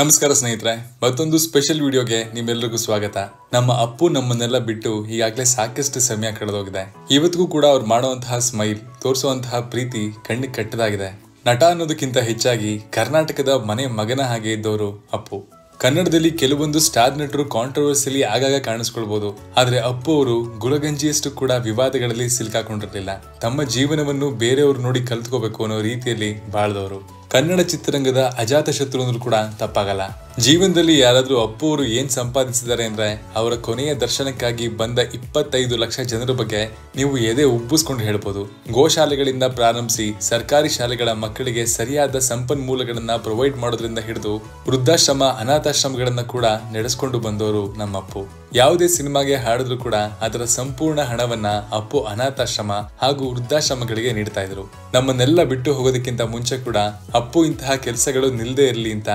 ನಮಸ್ಕಾರ ಸ್ನೇಹಿತರೆ, ಮತ್ತೊಂದು ಸ್ಪೆಷಲ್ ವಿಡಿಯೋಗೆ ನಿಮ್ಮೆಲ್ಲರಿಗೂ ಸ್ವಾಗತ. ನಮ್ಮ ಅಪ್ಪು ನಮ್ಮನ್ನೆಲ್ಲ ಬಿಟ್ಟು ಈಗಾಗಲೇ ಸಾಕಷ್ಟು ಸಮಯ ಕಳೆದೋಗಿದೆ. ಇವತ್ತಿಗೂ ಕೂಡ ಅವ್ರು ಮಾಡುವಂತಹ ಸ್ಮೈಲ್, ತೋರಿಸುವಂತಹ ಪ್ರೀತಿ ಕಣ್ಣಿಗೆ ಕಟ್ಟದಾಗಿದೆ. ನಟ ಅನ್ನೋದಕ್ಕಿಂತ ಹೆಚ್ಚಾಗಿ ಕರ್ನಾಟಕದ ಮನೆ ಮಗನ ಹಾಗೆ ಇದ್ದವರು ಅಪ್ಪು. ಕನ್ನಡದಲ್ಲಿ ಕೆಲವೊಂದು ಸ್ಟಾರ್ ನಟರು ಕಾಂಟ್ರವರ್ಸಿಯಲ್ಲಿ ಆಗಾಗ ಕಾಣಿಸ್ಕೊಳ್ಬಹುದು, ಆದ್ರೆ ಅಪ್ಪು ಅವರು ಗುಲಗಂಜಿಯಷ್ಟು ಕೂಡ ವಿವಾದಗಳಲ್ಲಿ ಸಿಲುಕಾಕೊಂಡಿರಲಿಲ್ಲ. ತಮ್ಮ ಜೀವನವನ್ನು ಬೇರೆಯವರು ನೋಡಿ ಕಲ್ತ್ಕೋಬೇಕು ಅನ್ನೋ ರೀತಿಯಲ್ಲಿ ಬಾಳ್ದವರು. ಕನ್ನಡ ಚಿತ್ರರಂಗದ ಅಜಾತ ಶತ್ರು ಅಂದ್ರೂ ಕೂಡ ತಪ್ಪಾಗಲ್ಲ. ಜೀವನದಲ್ಲಿ ಯಾರಾದ್ರೂ ಅಪ್ಪು ಅವರು ಏನ್ ಸಂಪಾದಿಸಿದ್ದಾರೆ ಅಂದ್ರೆ, ಅವರ ಕೊನೆಯ ದರ್ಶನಕ್ಕಾಗಿ ಬಂದ 25 ಲಕ್ಷ ಜನರ ಬಗ್ಗೆ ನೀವು ಎದೆ ಉಬ್ಬಿಸ್ಕೊಂಡು ಹೇಳ್ಬೋದು. ಗೋಶಾಲೆಗಳಿಂದ ಪ್ರಾರಂಭಿಸಿ ಸರ್ಕಾರಿ ಶಾಲೆಗಳ ಮಕ್ಕಳಿಗೆ ಸರಿಯಾದ ಸಂಪನ್ಮೂಲಗಳನ್ನ ಪ್ರೊವೈಡ್ ಮಾಡೋದ್ರಿಂದ ಹಿಡಿದು ವೃದ್ಧಾಶ್ರಮ, ಅನಾಥಾಶ್ರಮಗಳನ್ನ ಕೂಡ ನಡೆಸ್ಕೊಂಡು ಬಂದವರು ನಮ್ಮಪ್ಪು. ಯಾವುದೇ ಸಿನಿಮಾಗೆ ಹಾಡಿದ್ರು ಕೂಡ ಅದರ ಸಂಪೂರ್ಣ ಹಣವನ್ನ ಅಪ್ಪು ಅನಾಥಾಶ್ರಮ ಹಾಗೂ ವೃದ್ಧಾಶ್ರಮಗಳಿಗೆ ನೀಡ್ತಾ ಇದ್ರು. ನಮ್ಮನ್ನೆಲ್ಲ ಬಿಟ್ಟು ಹೋಗೋದಕ್ಕಿಂತ ಮುಂಚೆ ಕೂಡ ಅಪ್ಪು ಇಂತಹ ಕೆಲಸಗಳು ನಿಲ್ದೇ ಇರಲಿ ಅಂತ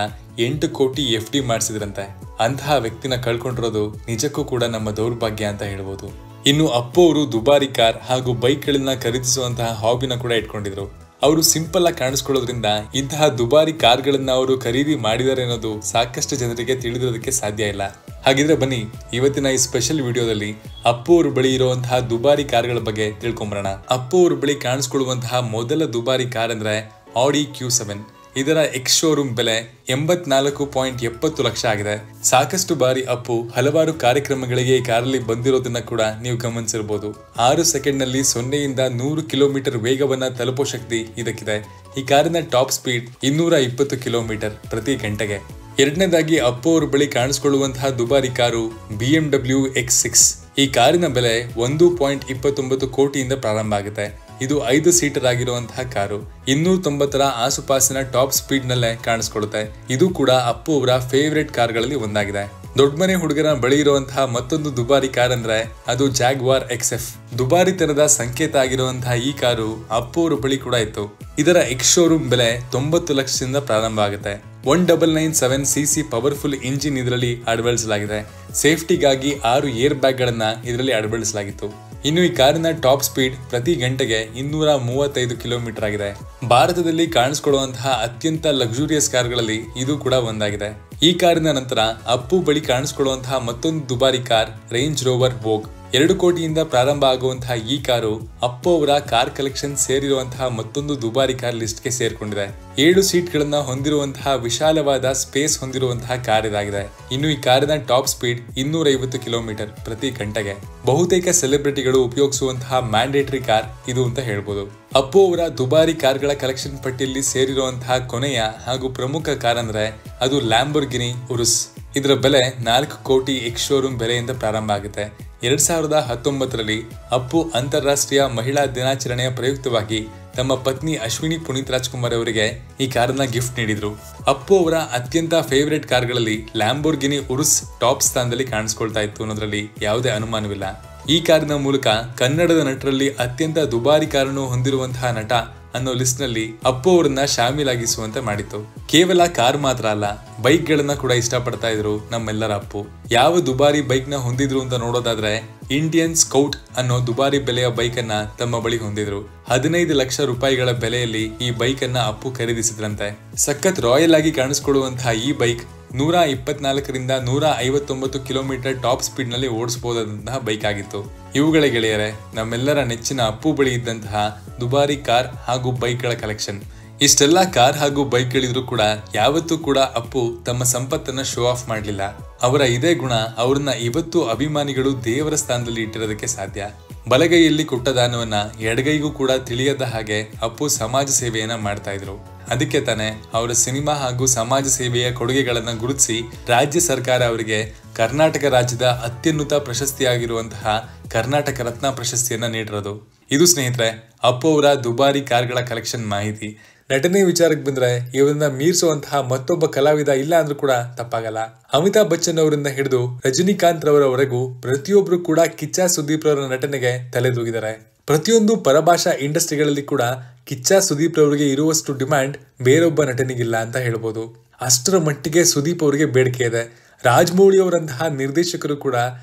8 ಕೋಟಿ FD ಮಾಡಿಸಿದ್ರಂತೆ. ಅಂತಹ ವ್ಯಕ್ತಿನ ಕಳ್ಕೊಂಡಿರೋದು ನಿಜಕ್ಕೂ ಕೂಡ ನಮ್ಮ ದೌರ್ಭಾಗ್ಯ ಅಂತ ಹೇಳ್ಬೋದು. ಇನ್ನು ಅಪ್ಪು ಅವರು ದುಬಾರಿ ಕಾರ್ ಹಾಗೂ ಬೈಕ್ಗಳನ್ನ ಖರೀದಿಸುವಂತಹ ಹಾಬಿನ ಕೂಡ ಇಟ್ಕೊಂಡಿದ್ರು. ಅವರು ಸಿಂಪಲ್ ಆಗಿ ಕಾಣಿಸ್ಕೊಳ್ಳೋದ್ರಿಂದ ಇಂತಹ ದುಬಾರಿ ಕಾರ್ಗಳನ್ನ ಅವರು ಖರೀದಿ ಮಾಡಿದ್ದಾರೆ ಅನ್ನೋದು ಸಾಕಷ್ಟು ಜನರಿಗೆ ತಿಳಿದಿರೋದಕ್ಕೆ ಸಾಧ್ಯ ಇಲ್ಲ. ಹಾಗಿದ್ರೆ ಬನ್ನಿ, ಇವತ್ತಿನ ಈ ಸ್ಪೆಷಲ್ ವಿಡಿಯೋದಲ್ಲಿ ಅಪ್ಪು ಅವ್ರ ಬಳಿ ಇರುವಂತಹ ದುಬಾರಿ ಕಾರ್ಗಳ ಬಗ್ಗೆ ತಿಳ್ಕೊಂಬರೋಣ. ಅಪ್ಪು ಅವ್ರ ಬಳಿ ಕಾಣಿಸ್ಕೊಳ್ಳುವಂತಹ ಮೊದಲ ದುಬಾರಿ ಕಾರ್ ಅಂದ್ರೆ ಆಡಿ Q7. ಇದರ ಎಕ್ಸ್ ಶೋರೂಮ್ ಬೆಲೆ 84.70 ಲಕ್ಷ ಆಗಿದೆ. ಸಾಕಷ್ಟು ಬಾರಿ ಅಪ್ಪು ಹಲವಾರು ಕಾರ್ಯಕ್ರಮಗಳಿಗೆ ಈ ಕಾರಲ್ಲಿ ಬಂದಿರೋದನ್ನ ಕೂಡ ನೀವು ಗಮನಿಸಿರಬಹುದು. 6 ಸೆಕೆಂಡ್ ನಲ್ಲಿ 0ಯಿಂದ 100 ಕಿಲೋಮೀಟರ್ ವೇಗವನ್ನ ತಲುಪೋ ಶಕ್ತಿ ಇದಕ್ಕಿದೆ. ಈ ಕಾರಿನ ಟಾಪ್ ಸ್ಪೀಡ್ 220 ಕಿಲೋಮೀಟರ್ ಪ್ರತಿ ಗಂಟೆಗೆ. ಎರಡನೇದಾಗಿ ಅಪ್ಪು ಅವ್ರ ಬಳಿ ಕಾಣಿಸ್ಕೊಳ್ಳುವಂತಹ ದುಬಾರಿ ಕಾರು BMW X6. ಈ ಕಾರಿನ ಬೆಲೆ 1.29 ಕೋಟಿಯಿಂದ ಪ್ರಾರಂಭ ಆಗುತ್ತೆ. ಇದು 5 ಸೀಟರ್ ಆಗಿರುವಂತಹ ಕಾರು. 290ರ ಆಸುಪಾಸಿನ ಟಾಪ್ ಸ್ಪೀಡ್ ನಲ್ಲೇ ಕಾಣಿಸ್ಕೊಳ್ಳುತ್ತೆ. ಇದು ಕೂಡ ಅಪ್ಪು ಅವರ ಫೇವರೇಟ್ ಕಾರ್ಗಳಲ್ಲಿ ಒಂದಾಗಿದೆ. ದೊಡ್ಡ ಮನೆ ಹುಡುಗರ ಬಳಿ ಇರುವಂತಹ ಮತ್ತೊಂದು ದುಬಾರಿ ಕಾರ್ ಅಂದ್ರೆ ಅದು ಜಾಗ್ವಾರ್ XF. ದುಬಾರಿತನದ ಸಂಕೇತ ಆಗಿರುವಂತಹ ಈ ಕಾರು ಅಪ್ಪು ಅವರ ಬಳಿ ಕೂಡ ಇತ್ತು. ಇದರ ಎಕ್ಸ್ ಶೋರೂಮ್ ಬೆಲೆ 90 ಲಕ್ಷದಿಂದ ಪ್ರಾರಂಭ ಆಗುತ್ತೆ. 1997cc ಪವರ್ಫುಲ್ ಇಂಜಿನ್ ಇದರಲ್ಲಿ ಅಳವಡಿಸಲಾಗಿದೆ. ಸೇಫ್ಟಿಗಾಗಿ 6 ಏರ್ ಬ್ಯಾಗ್ ಗಳನ್ನ ಇದರಲ್ಲಿ ಅಳವಡಿಸಲಾಗಿತ್ತು. ಇನ್ನು ಈ ಕಾರಿನ ಟಾಪ್ ಸ್ಪೀಡ್ ಪ್ರತಿ ಗಂಟೆಗೆ 235 ಕಿಲೋಮೀಟರ್ ಆಗಿದೆ. ಭಾರತದಲ್ಲಿ ಕಾಣಿಸ್ಕೊಳ್ಳುವಂತಹ ಅತ್ಯಂತ ಲಕ್ಸುರಿಯಸ್ ಕಾರ್ಗಳಲ್ಲಿ ಇದು ಕೂಡ ಒಂದಾಗಿದೆ. ಈ ಕಾರಿನ ನಂತರ ಅಪ್ಪು ಬಳಿ ಕಾಣಿಸ್ಕೊಳ್ಳುವಂತಹ ಮತ್ತೊಂದು ದುಬಾರಿ ಕಾರ್ ರೇಂಜ್ ರೋವರ್ ವೋಗ್. 2 ಕೋಟಿಯಿಂದ ಪ್ರಾರಂಭ ಆಗುವಂತಹ ಈ ಕಾರು ಅಪ್ಪು ಅವರ ಕಾರ್ ಕಲೆಕ್ಷನ್ ಸೇರಿರುವಂತಹ ಮತ್ತೊಂದು ದುಬಾರಿ ಕಾರ್ ಲಿಸ್ಟ್ಗೆ ಸೇರ್ಕೊಂಡಿದೆ. 7 ಸೀಟ್ ಗಳನ್ನ ಹೊಂದಿರುವಂತಹ ವಿಶಾಲವಾದ ಸ್ಪೇಸ್ ಹೊಂದಿರುವಂತಹ ಕಾರ್ ಇದಾಗಿದೆ. ಇನ್ನು ಈ ಕಾರಿನ ಟಾಪ್ ಸ್ಪೀಡ್ 250 ಕಿಲೋಮೀಟರ್ ಪ್ರತಿ ಗಂಟೆಗೆ. ಬಹುತೇಕ ಸೆಲೆಬ್ರಿಟಿಗಳು ಉಪಯೋಗಿಸುವಂತಹ ಮ್ಯಾಂಡೇಟರಿ ಕಾರ್ ಇದು ಅಂತ ಹೇಳ್ಬೋದು. ಅಪ್ಪು ಅವರ ದುಬಾರಿ ಕಾರ್ಗಳ ಕಲೆಕ್ಷನ್ ಪಟ್ಟಿಯಲ್ಲಿ ಸೇರಿರುವಂತಹ ಕೊನೆಯ ಹಾಗೂ ಪ್ರಮುಖ ಕಾರ್ ಅಂದ್ರೆ ಅದು ಲ್ಯಾಂಬೋರ್ಗಿನಿ ಉರುಸ್. ಇದರ ಬೆಲೆ 4 ಕೋಟಿ ಎಕ್ಸ್ ಶೋರೂಮ್ ಬೆಲೆಯಿಂದ ಪ್ರಾರಂಭ ಆಗುತ್ತೆ. 2019ರಲ್ಲಿ ಅಪ್ಪು ಅಂತಾರಾಷ್ಟ್ರೀಯ ಮಹಿಳಾ ದಿನಾಚರಣೆಯ ಪ್ರಯುಕ್ತವಾಗಿ ತಮ್ಮ ಪತ್ನಿ ಅಶ್ವಿನಿ ಪುನೀತ್ ರಾಜ್ಕುಮಾರ್ ಅವರಿಗೆ ಈ ಕಾರನ್ನ ಗಿಫ್ಟ್ ನೀಡಿದ್ರು. ಅಪ್ಪು ಅವರ ಅತ್ಯಂತ ಫೇವರೇಟ್ ಕಾರ್ಗಳಲ್ಲಿ ಲ್ಯಾಂಬೋರ್ಗಿನಿ ಉರುಸ್ ಟಾಪ್ ಸ್ಥಾನದಲ್ಲಿ ಕಾಣಿಸ್ಕೊಳ್ತಾ ಇತ್ತು ಅನ್ನೋದ್ರಲ್ಲಿ ಯಾವುದೇ ಅನುಮಾನವಿಲ್ಲ. ಈ ಕಾರಿನ ಮೂಲಕ ಕನ್ನಡದ ನಟರಲ್ಲಿ ಅತ್ಯಂತ ದುಬಾರಿ ಕಾರನ್ನು ಹೊಂದಿರುವಂತಹ ನಟ ಅನ್ನೋ ಲಿಸ್ಟ್ ನಲ್ಲಿ ಅಪ್ಪು ಅವರನ್ನ ಶಾಮೀಲಾಗಿಸುವಂತೆ ಮಾಡಿತ್ತು. ಕೇವಲ ಕಾರ್ ಮಾತ್ರ ಅಲ್ಲ, ಬೈಕ್ ಗಳನ್ನ ಕೂಡ ಇಷ್ಟಪಡ್ತಾ ಇದ್ರು ನಮ್ಮೆಲ್ಲರ ಅಪ್ಪು. ಯಾವ ದುಬಾರಿ ಬೈಕ್ ನ ಹೊಂದಿದ್ರು ಅಂತ ನೋಡೋದಾದ್ರೆ ಇಂಡಿಯನ್ ಸ್ಕೌಟ್ ಅನ್ನೋ ದುಬಾರಿ ಬೆಲೆಯ ಬೈಕ್ ಅನ್ನ ತಮ್ಮ ಬಳಿ ಹೊಂದಿದ್ರು. 15 ಲಕ್ಷ ರೂಪಾಯಿಗಳ ಬೆಲೆಯಲ್ಲಿ ಈ ಬೈಕ್ ಅನ್ನ ಅಪ್ಪು ಖರೀದಿಸಿದ್ರಂತೆ. ಸಖತ್ ರಾಯಲ್ ಆಗಿ ಕಾಣಿಸ್ಕೊಳ್ಳುವಂತಹ ಈ ಬೈಕ್ 124ರಿಂದ 159 ಕಿಲೋಮೀಟರ್ ಟಾಪ್ ಸ್ಪೀಡ್ ನಲ್ಲಿ ಓಡಿಸಬಹುದಾದಂತಹ ಬೈಕ್ ಆಗಿತ್ತು. ಇವುಗಳ ಗೆಳೆಯರೆ, ನಮ್ಮೆಲ್ಲರ ನೆಚ್ಚಿನ ಅಪ್ಪು ಬಳಿ ಇದ್ದಂತಹ ದುಬಾರಿ ಕಾರ್ ಹಾಗೂ ಬೈಕ್ಗಳ ಕಲೆಕ್ಷನ್. ಇಷ್ಟೆಲ್ಲ ಕಾರ್ ಹಾಗೂ ಬೈಕ್ಗಳಿದ್ರು ಕೂಡ ಯಾವತ್ತೂ ಕೂಡ ಅಪ್ಪು ತಮ್ಮ ಸಂಪತ್ತನ್ನ ಶೋ ಆಫ್ ಮಾಡಲಿಲ್ಲ. ಅವರ ಇದೇ ಗುಣ ಅವರನ್ನ ಇವತ್ತು ಅಭಿಮಾನಿಗಳು ದೇವರ ಸ್ಥಾನದಲ್ಲಿ ಇಟ್ಟಿರೋದಕ್ಕೆ ಸಾಧ್ಯ. ಬಲಗೈಯಲ್ಲಿ ಕೊಟ್ಟ ದಾನವನ್ನ ಎಡಗೈಗೂ ಕೂಡ ತಿಳಿಯದ ಹಾಗೆ ಅಪ್ಪು ಸಮಾಜ ಸೇವೆಯನ್ನ ಮಾಡ್ತಾ ಇದ್ರು. ಅದಕ್ಕೆ ತಾನೆ ಅವರ ಸಿನಿಮಾ ಹಾಗೂ ಸಮಾಜ ಸೇವೆಯ ಕೊಡುಗೆಗಳನ್ನ ಗುರುತಿಸಿ ರಾಜ್ಯ ಸರ್ಕಾರ ಅವರಿಗೆ ಕರ್ನಾಟಕ ರಾಜ್ಯದ ಅತ್ಯುನ್ನತ ಪ್ರಶಸ್ತಿಯಾಗಿರುವಂತಹ ಕರ್ನಾಟಕ ರತ್ನ ಪ್ರಶಸ್ತಿಯನ್ನ ನೀಡಿರೋದು. ಇದು ಸ್ನೇಹಿತರೆ ಅಪ್ಪು ಅವರ ದುಬಾರಿ ಕಾರ್ಗಳ ಕಲೆಕ್ಷನ್ ಮಾಹಿತಿ. ನಟನೆ ವಿಚಾರಕ್ಕೆ ಬಂದ್ರೆ ಇವರನ್ನ ಮೀರಿಸುವಂತಹ ಮತ್ತೊಬ್ಬ ಕಲಾವಿದ ಇಲ್ಲ ಅಂದ್ರೂ ಕೂಡ ತಪ್ಪಾಗಲ್ಲ. ಅಮಿತಾಬ್ ಬಚ್ಚನ್ ಅವರಿಂದ ಹಿಡಿದು ರಜನಿಕಾಂತ್ ರವರವರೆಗೂ ಪ್ರತಿಯೊಬ್ರು ಕೂಡ ಕಿಚ್ಚ ಸುದೀಪ್ ರವರ ನಟನೆಗೆ ತಲೆದೂಗಿದ್ದಾರೆ. ಪ್ರತಿಯೊಂದು ಪರಭಾಷಾ ಇಂಡಸ್ಟ್ರಿಗಳಲ್ಲಿ ಕೂಡ ಕಿಚ್ಚ ಸುದೀಪ್ ರವರಿಗೆ ಇರುವಷ್ಟು ಡಿಮ್ಯಾಂಡ್ ಬೇರೊಬ್ಬ ನಟನಿಗಿಲ್ಲ ಅಂತ ಹೇಳ್ಬೋದು. ಅಷ್ಟರ ಮಟ್ಟಿಗೆ ಸುದೀಪ್ ಅವರಿಗೆ ಬೇಡಿಕೆ ಇದೆ. ರಾಜಮೌಳಿ ಅವರಂತಹ ನಿರ್ದೇಶಕರು ಕೂಡ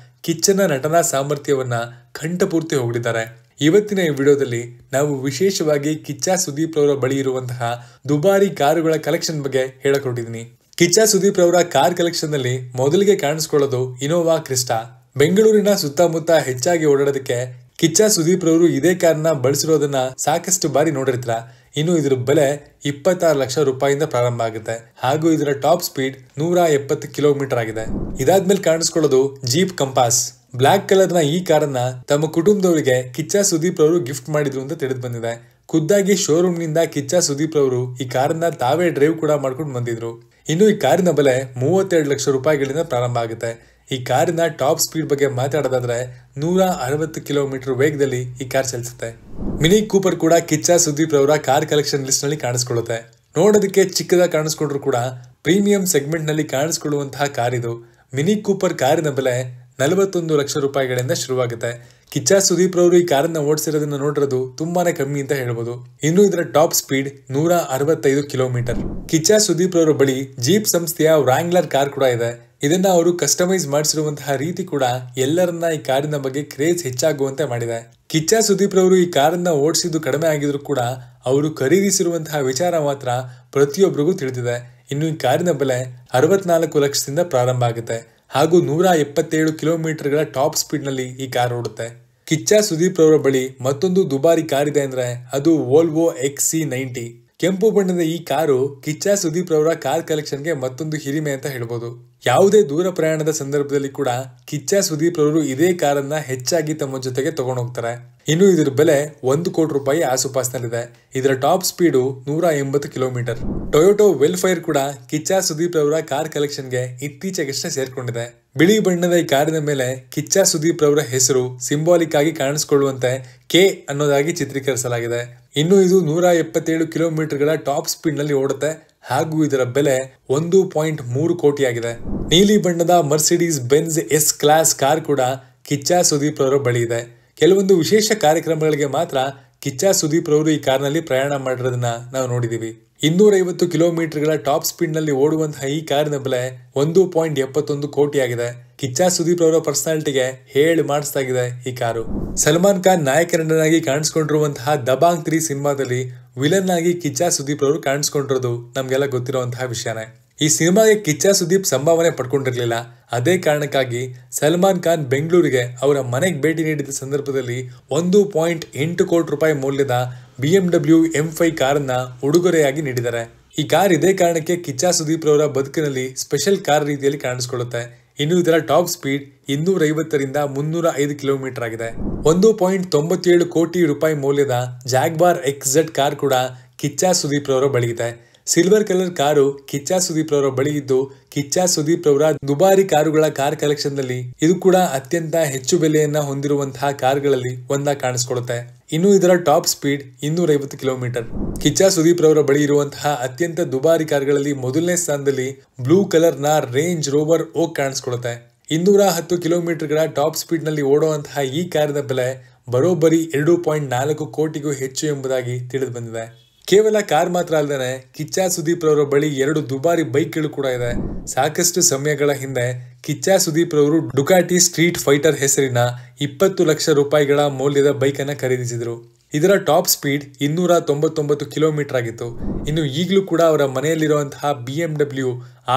ಕಿಚ್ಚನ ನಟನಾ ಸಾಮರ್ಥ್ಯವನ್ನ ಕಂಠಪೂರ್ತಿ ಹೊಗಳಿದ್ದಾರೆ. ಇವತ್ತಿನ ಈ ವಿಡಿಯೋದಲ್ಲಿ ನಾವು ವಿಶೇಷವಾಗಿ ಕಿಚ್ಚ ಸುದೀಪ್ ರವರ ಬಳಿ ಇರುವಂತಹ ದುಬಾರಿ ಕಾರುಗಳ ಕಲೆಕ್ಷನ್ ಬಗ್ಗೆ ಹೇಳಕೊಟ್ಟಿದ್ದೀನಿ. ಕಿಚ್ಚ ಸುದೀಪ್ ರವರ ಕಾರ್ ಕಲೆಕ್ಷನ್ ನಲ್ಲಿ ಮೊದಲಿಗೆ ಕಾಣಿಸ್ಕೊಳ್ಳೋದು ಇನೋವಾ ಕ್ರಿಸ್ಟಾ. ಬೆಂಗಳೂರಿನ ಸುತ್ತಮುತ್ತ ಹೆಚ್ಚಾಗಿ ಓಡಾಡೋದಕ್ಕೆ ಕಿಚ್ಚ ಸುದೀಪ್ ರವರು ಇದೇ ಕಾರ್ನ ಬಳಸಿರೋದನ್ನ ಸಾಕಷ್ಟು ಬಾರಿ ನೋಡಿರ್ತೀರ. ಇನ್ನು ಇದರ ಬೆಲೆ 26 ಲಕ್ಷ ರೂಪಾಯಿಂದ ಪ್ರಾರಂಭ ಆಗುತ್ತೆ ಹಾಗೂ ಇದರ ಟಾಪ್ ಸ್ಪೀಡ್ 170 ಕಿಲೋಮೀಟರ್ ಆಗಿದೆ. ಇದಾದ್ಮೇಲೆ ಕಾಣಿಸ್ಕೊಳ್ಳೋದು ಜೀಪ್ ಕಂಪಾಸ್. ಬ್ಲಾಕ್ ಕಲರ್ ನ ಈ ಕಾರನ್ನ ತಮ್ಮ ಕುಟುಂಬದವರಿಗೆ ಕಿಚ್ಚ ಸುದೀಪ್ ರವರು ಗಿಫ್ಟ್ ಮಾಡಿದ್ರು ಅಂತ ತಿಳಿದು ಬಂದಿದೆ. ಖುದ್ದಾಗಿ ಶೋರೂಮ್ ನಿಂದ ಕಿಚ್ಚ ಸುದೀಪ್ ರವರು ಈ ಕಾರನ್ನ ತಾವೇ ಡ್ರೈವ್ ಕೂಡ ಮಾಡ್ಕೊಂಡು ಬಂದಿದ್ರು. ಇನ್ನು ಈ ಕಾರಿನ ಬೆಲೆ 32 ಲಕ್ಷ ರೂಪಾಯಿಗಳಿಂದ ಪ್ರಾರಂಭ ಆಗುತ್ತೆ. ಈ ಕಾರಿನ ಟಾಪ್ ಸ್ಪೀಡ್ ಬಗ್ಗೆ ಮಾತಾಡೋದಾದ್ರೆ 160 ಕಿಲೋಮೀಟರ್ ವೇಗದಲ್ಲಿ ಈ ಕಾರ್ ಚಲಿಸುತ್ತೆ. ಮಿನಿ ಕೂಪರ್ ಕೂಡ ಕಿಚ್ಚ ಸುದೀಪ್ ರವರ ಕಾರ್ ಕಲೆಕ್ಷನ್ ಲಿಸ್ಟ್ ನಲ್ಲಿ ಕಾಣಿಸ್ಕೊಳ್ಳುತ್ತೆ. ನೋಡೋದಕ್ಕೆ ಚಿಕ್ಕದಾಗಿ ಕಾಣಿಸ್ಕೊಂಡ್ರು ಕೂಡ ಪ್ರೀಮಿಯಂ ಸೆಗ್ಮೆಂಟ್ ನಲ್ಲಿ ಕಾಣಿಸ್ಕೊಳ್ಳುವಂತಹ ಕಾರ್ ಇದು. ಮಿನಿ ಕೂಪರ್ ಕಾರಿನ ಬೆಲೆ 41 ಲಕ್ಷ ರೂಪಾಯಿಗಳಿಂದ ಶುರುವಾಗುತ್ತೆ. ಕಿಚ್ಚ ಸುದೀಪ್ ರವರು ಈ ಕಾರನ್ನ ಓಡಿಸಿರೋದನ್ನ ನೋಡಿರೋದು ತುಂಬಾನೇ ಕಮ್ಮಿ ಅಂತ ಹೇಳ್ಬೋದು. ಇನ್ನು ಇದರ top speed 165 kilometre. Kichcha Sudeep ರವರ ಬಳಿ ಜೀಪ್ ಸಂಸ್ಥೆಯ ವ್ರಾಂಗ್ಲರ್ ಕಾರ್ ಕೂಡ ಇದೆ. ಇದನ್ನ ಅವರು ಕಸ್ಟಮೈಸ್ ಮಾಡಿಸಿರುವಂತಹ ರೀತಿ ಕೂಡ ಎಲ್ಲರನ್ನ ಈ ಕಾರಿನ ಬಗ್ಗೆ ಕ್ರೇಜ್ ಹೆಚ್ಚಾಗುವಂತೆ ಮಾಡಿದೆ. ಕಿಚ್ಚ ಸುದೀಪ್ ರವರು ಈ ಕಾರನ್ನ ಓಡಿಸಿದ್ದು ಕಡಿಮೆ ಆಗಿದ್ರು ಕೂಡ ಅವರು ಖರೀದಿಸಿರುವಂತಹ ವಿಚಾರ ಮಾತ್ರ ಪ್ರತಿಯೊಬ್ಬರಿಗೂ ತಿಳಿದಿದೆ. ಇನ್ನು ಈ ಕಾರಿನ ಬೆಲೆ 64 ಲಕ್ಷದಿಂದ ಪ್ರಾರಂಭ ಆಗುತ್ತೆ ಹಾಗೂ 177 ಕಿಲೋಮೀಟರ್ಗಳ ಟಾಪ್ ಸ್ಪೀಡ್ ನಲ್ಲಿ ಈ ಕಾರ್ ಓಡುತ್ತೆ. ಕಿಚ್ಚ ಸುದೀಪ್ ರವರ ಬಳಿ ಮತ್ತೊಂದು ದುಬಾರಿ ಕಾರ್ ಇದೆ ಅಂದ್ರೆ ಅದು ವೋಲ್ವೋ XC90. ಕೆಂಪು ಬಣ್ಣದ ಈ ಕಾರು ಕಿಚ್ಚ ಸುದೀಪ್ ರವರ ಕಾರ್ ಕಲೆಕ್ಷನ್ಗೆ ಮತ್ತೊಂದು ಹಿರಿಮೆ ಅಂತ ಹೇಳ್ಬೋದು. ಯಾವುದೇ ದೂರ ಪ್ರಯಾಣದ ಸಂದರ್ಭದಲ್ಲಿ ಕೂಡ ಕಿಚ್ಚ ಸುದೀಪ್ ರವರು ಇದೇ ಕಾರನ್ನ ಹೆಚ್ಚಾಗಿ ತಮ್ಮ ಜೊತೆಗೆ ತಗೊಂಡು ಹೋಗ್ತಾರೆ. ಇನ್ನು ಇದರ ಬೆಲೆ 1 ಕೋಟಿ ರೂಪಾಯಿ ಆಸುಪಾಸಿನಲ್ಲಿದೆ. ಇದರ top speed 180 kilometre. Toyota Vellfire ಕೂಡ ಕಿಚ್ಚ ಸುದೀಪ್ ರವರ ಕಾರ್ ಕಲೆಕ್ಷನ್ಗೆ ಇತ್ತೀಚೆಗಷ್ಟೇ ಸೇರ್ಕೊಂಡಿದೆ. ಬಿಳಿ ಬಣ್ಣದ ಈ ಕಾರಿನ ಮೇಲೆ ಕಿಚ್ಚ ಸುದೀಪ್ ರವರ ಹೆಸರು ಸಿಂಬಾಲಿಕ್ ಆಗಿ ಕಾಣಿಸಿಕೊಳ್ಳುವಂತೆ ಕೆ ಅನ್ನೋದಾಗಿ ಚಿತ್ರೀಕರಿಸಲಾಗಿದೆ. ಇನ್ನು ಇದು 177 ಕಿಲೋಮೀಟರ್ಗಳ ಟಾಪ್ ಸ್ಪೀಡ್ ನಲ್ಲಿ ಓಡುತ್ತೆ ಹಾಗೂ ಇದರ ಬೆಲೆ 1.3 ಕೋಟಿ ಆಗಿದೆ. ನೀಲಿ ಬಣ್ಣದ Mercedes Benz S class car ಕೂಡ ಕಿಚ್ಚ ಸುದೀಪ್ ರವರ ಬಳಿ ಇದೆ. ಕೆಲವೊಂದು ವಿಶೇಷ ಕಾರ್ಯಕ್ರಮಗಳಿಗೆ ಮಾತ್ರ ಕಿಚ್ಚ ಸುದೀಪ್ ರವರು ಈ ಕಾರ್ನಲ್ಲಿ ಪ್ರಯಾಣ ಮಾಡಿರೋದನ್ನ ನಾವು ನೋಡಿದೀವಿ. 250 ಕಿಲೋಮೀಟರ್ಗಳ ಟಾಪ್ ಸ್ಪೀಡ್ ನಲ್ಲಿ ಓಡುವಂತಹ ಈ ಕಾರಿನ ಬೆಲೆ 1.71 ಕೋಟಿ ಆಗಿದೆ. ಕಿಚ್ಚ ಸುದೀಪ್ ರವರ ಪರ್ಸನಾಲಿಟಿಗೆ ಹೇಳಿ ಮಾಡಿಸ್ತಾಗಿದೆ ಈ ಕಾರು. ಸಲ್ಮಾನ್ ಖಾನ್ ನಾಯಕ ನಟನಾಗಿ ಕಾಣಿಸ್ಕೊಂಡಿರುವಂತಹ ದಬಾಂಗ್ 3 ಸಿನಿಮಾದಲ್ಲಿ ವಿಲನ್ ಆಗಿ ಕಿಚ್ಚ ಸುದೀಪ್ ರವರು ಕಾಣಿಸ್ಕೊಂಡಿರೋದು ನಮ್ಗೆಲ್ಲ ಗೊತ್ತಿರುವಂತಹ ವಿಷಯನೇ. ಈ ಸಿನಿಮಾಗೆ ಕಿಚ್ಚ ಸುದೀಪ್ ಸಂಭಾವನೆ ಪಡ್ಕೊಂಡಿರ್ಲಿಲ್ಲ. ಅದೇ ಕಾರಣಕ್ಕಾಗಿ ಸಲ್ಮಾನ್ ಖಾನ್ ಬೆಂಗಳೂರಿಗೆ ಅವರ ಮನೆಗೆ ಭೇಟಿ ನೀಡಿದ ಸಂದರ್ಭದಲ್ಲಿ 1.8 ಕೋಟಿ ರೂಪಾಯಿ ಮೌಲ್ಯದ BMW M5 ಕಾರನ್ನ ಉಡುಗೊರೆಯಾಗಿ ನೀಡಿದ್ದಾರೆ. ಈ ಕಾರ್ ಇದೇ ಕಾರಣಕ್ಕೆ ಕಿಚ್ಚ ಸುದೀಪ್ ರವರ ಬದುಕಿನಲ್ಲಿ ಸ್ಪೆಷಲ್ ಕಾರ್ ರೀತಿಯಲ್ಲಿ ಕಾಣಿಸ್ಕೊಳ್ಳುತ್ತೆ. ಇನ್ನು ಇದರ ಟಾಪ್ ಸ್ಪೀಡ್ 250ರಿಂದ 305 ಕಿಲೋಮೀಟರ್ ಆಗಿದೆ. 1.97 ಕೋಟಿ ರೂಪಾಯಿ ಮೌಲ್ಯದ ಜಾಗ್ವಾರ್ XZ ಕಾರ್ ಕೂಡ ಕಿಚ್ಚ ಸುದೀಪ್ ರವರ ಬಳಿ ಇದೆ. Silver colour car Kichcha Sudeep ರವರ ಬಳಿ ಇದ್ದು ಕಿಚ್ಚ ಸುದೀಪ್ ರವರ ದುಬಾರಿ ಕಾರುಗಳ ಕಾರ್ ಕಲೆಕ್ಷನ್ ನಲ್ಲಿ ಇದು ಕೂಡ ಅತ್ಯಂತ ಹೆಚ್ಚು ಬೆಲೆಯನ್ನ ಹೊಂದಿರುವಂತಹ ಕಾರ್ಗಳಲ್ಲಿ ಒಂದಾಗಿ ಕಾಣಿಸ್ಕೊಳ್ಳುತ್ತೆ. ಇನ್ನು ಇದರ top speed 250 kilometre. Kichcha Sudeep ರವರ ಬಳಿ ಇರುವಂತಹ ಅತ್ಯಂತ ದುಬಾರಿ ಕಾರ್ಗಳಲ್ಲಿ ಮೊದಲನೇ ಸ್ಥಾನದಲ್ಲಿ ಬ್ಲೂ ಕಲರ್ ನ ರೇಂಜ್ ರೋವರ್ ಓಕ್ ಕಾಣಿಸ್ಕೊಳ್ಳುತ್ತೆ. 210 ಕಿಲೋಮೀಟರ್ಗಳ ಟಾಪ್ ಸ್ಪೀಡ್ ನಲ್ಲಿ ಓಡುವಂತಹ ಈ ಕಾರಿನ ಬೆಲೆ ಬರೋಬ್ಬರಿ 2.4 ಕೋಟಿಗೂ ಹೆಚ್ಚು ಎಂಬುದಾಗಿ ತಿಳಿದು ಬಂದಿದೆ. ಕೇವಲ ಕಾರ್ ಮಾತ್ರ ಅಲ್ಲದೆ ಕಿಚ್ಚ ಸುದೀಪ್ ರವರ ಬಳಿ 2 ದುಬಾರಿ ಬೈಕ್ಗಳು ಕೂಡ ಇದೆ. ಸಾಕಷ್ಟು ಸಮಯಗಳ ಹಿಂದೆ ಕಿಚ್ಚ ಸುದೀಪ್ ರವರು ಡುಕಾಟಿ ಸ್ಟ್ರೀಟ್ ಫೈಟರ್ ಹೆಸರಿನ 20 ಲಕ್ಷ ರೂಪಾಯಿಗಳ ಮೌಲ್ಯದ ಬೈಕ್ ಅನ್ನ ಖರೀದಿಸಿದ್ರು. ಇದರ ಟಾಪ್ ಸ್ಪೀಡ್ 299 ಕಿಲೋಮೀಟರ್ ಆಗಿತ್ತು. ಇನ್ನು ಈಗಲೂ ಕೂಡ ಅವರ ಮನೆಯಲ್ಲಿರುವಂತಹ BMW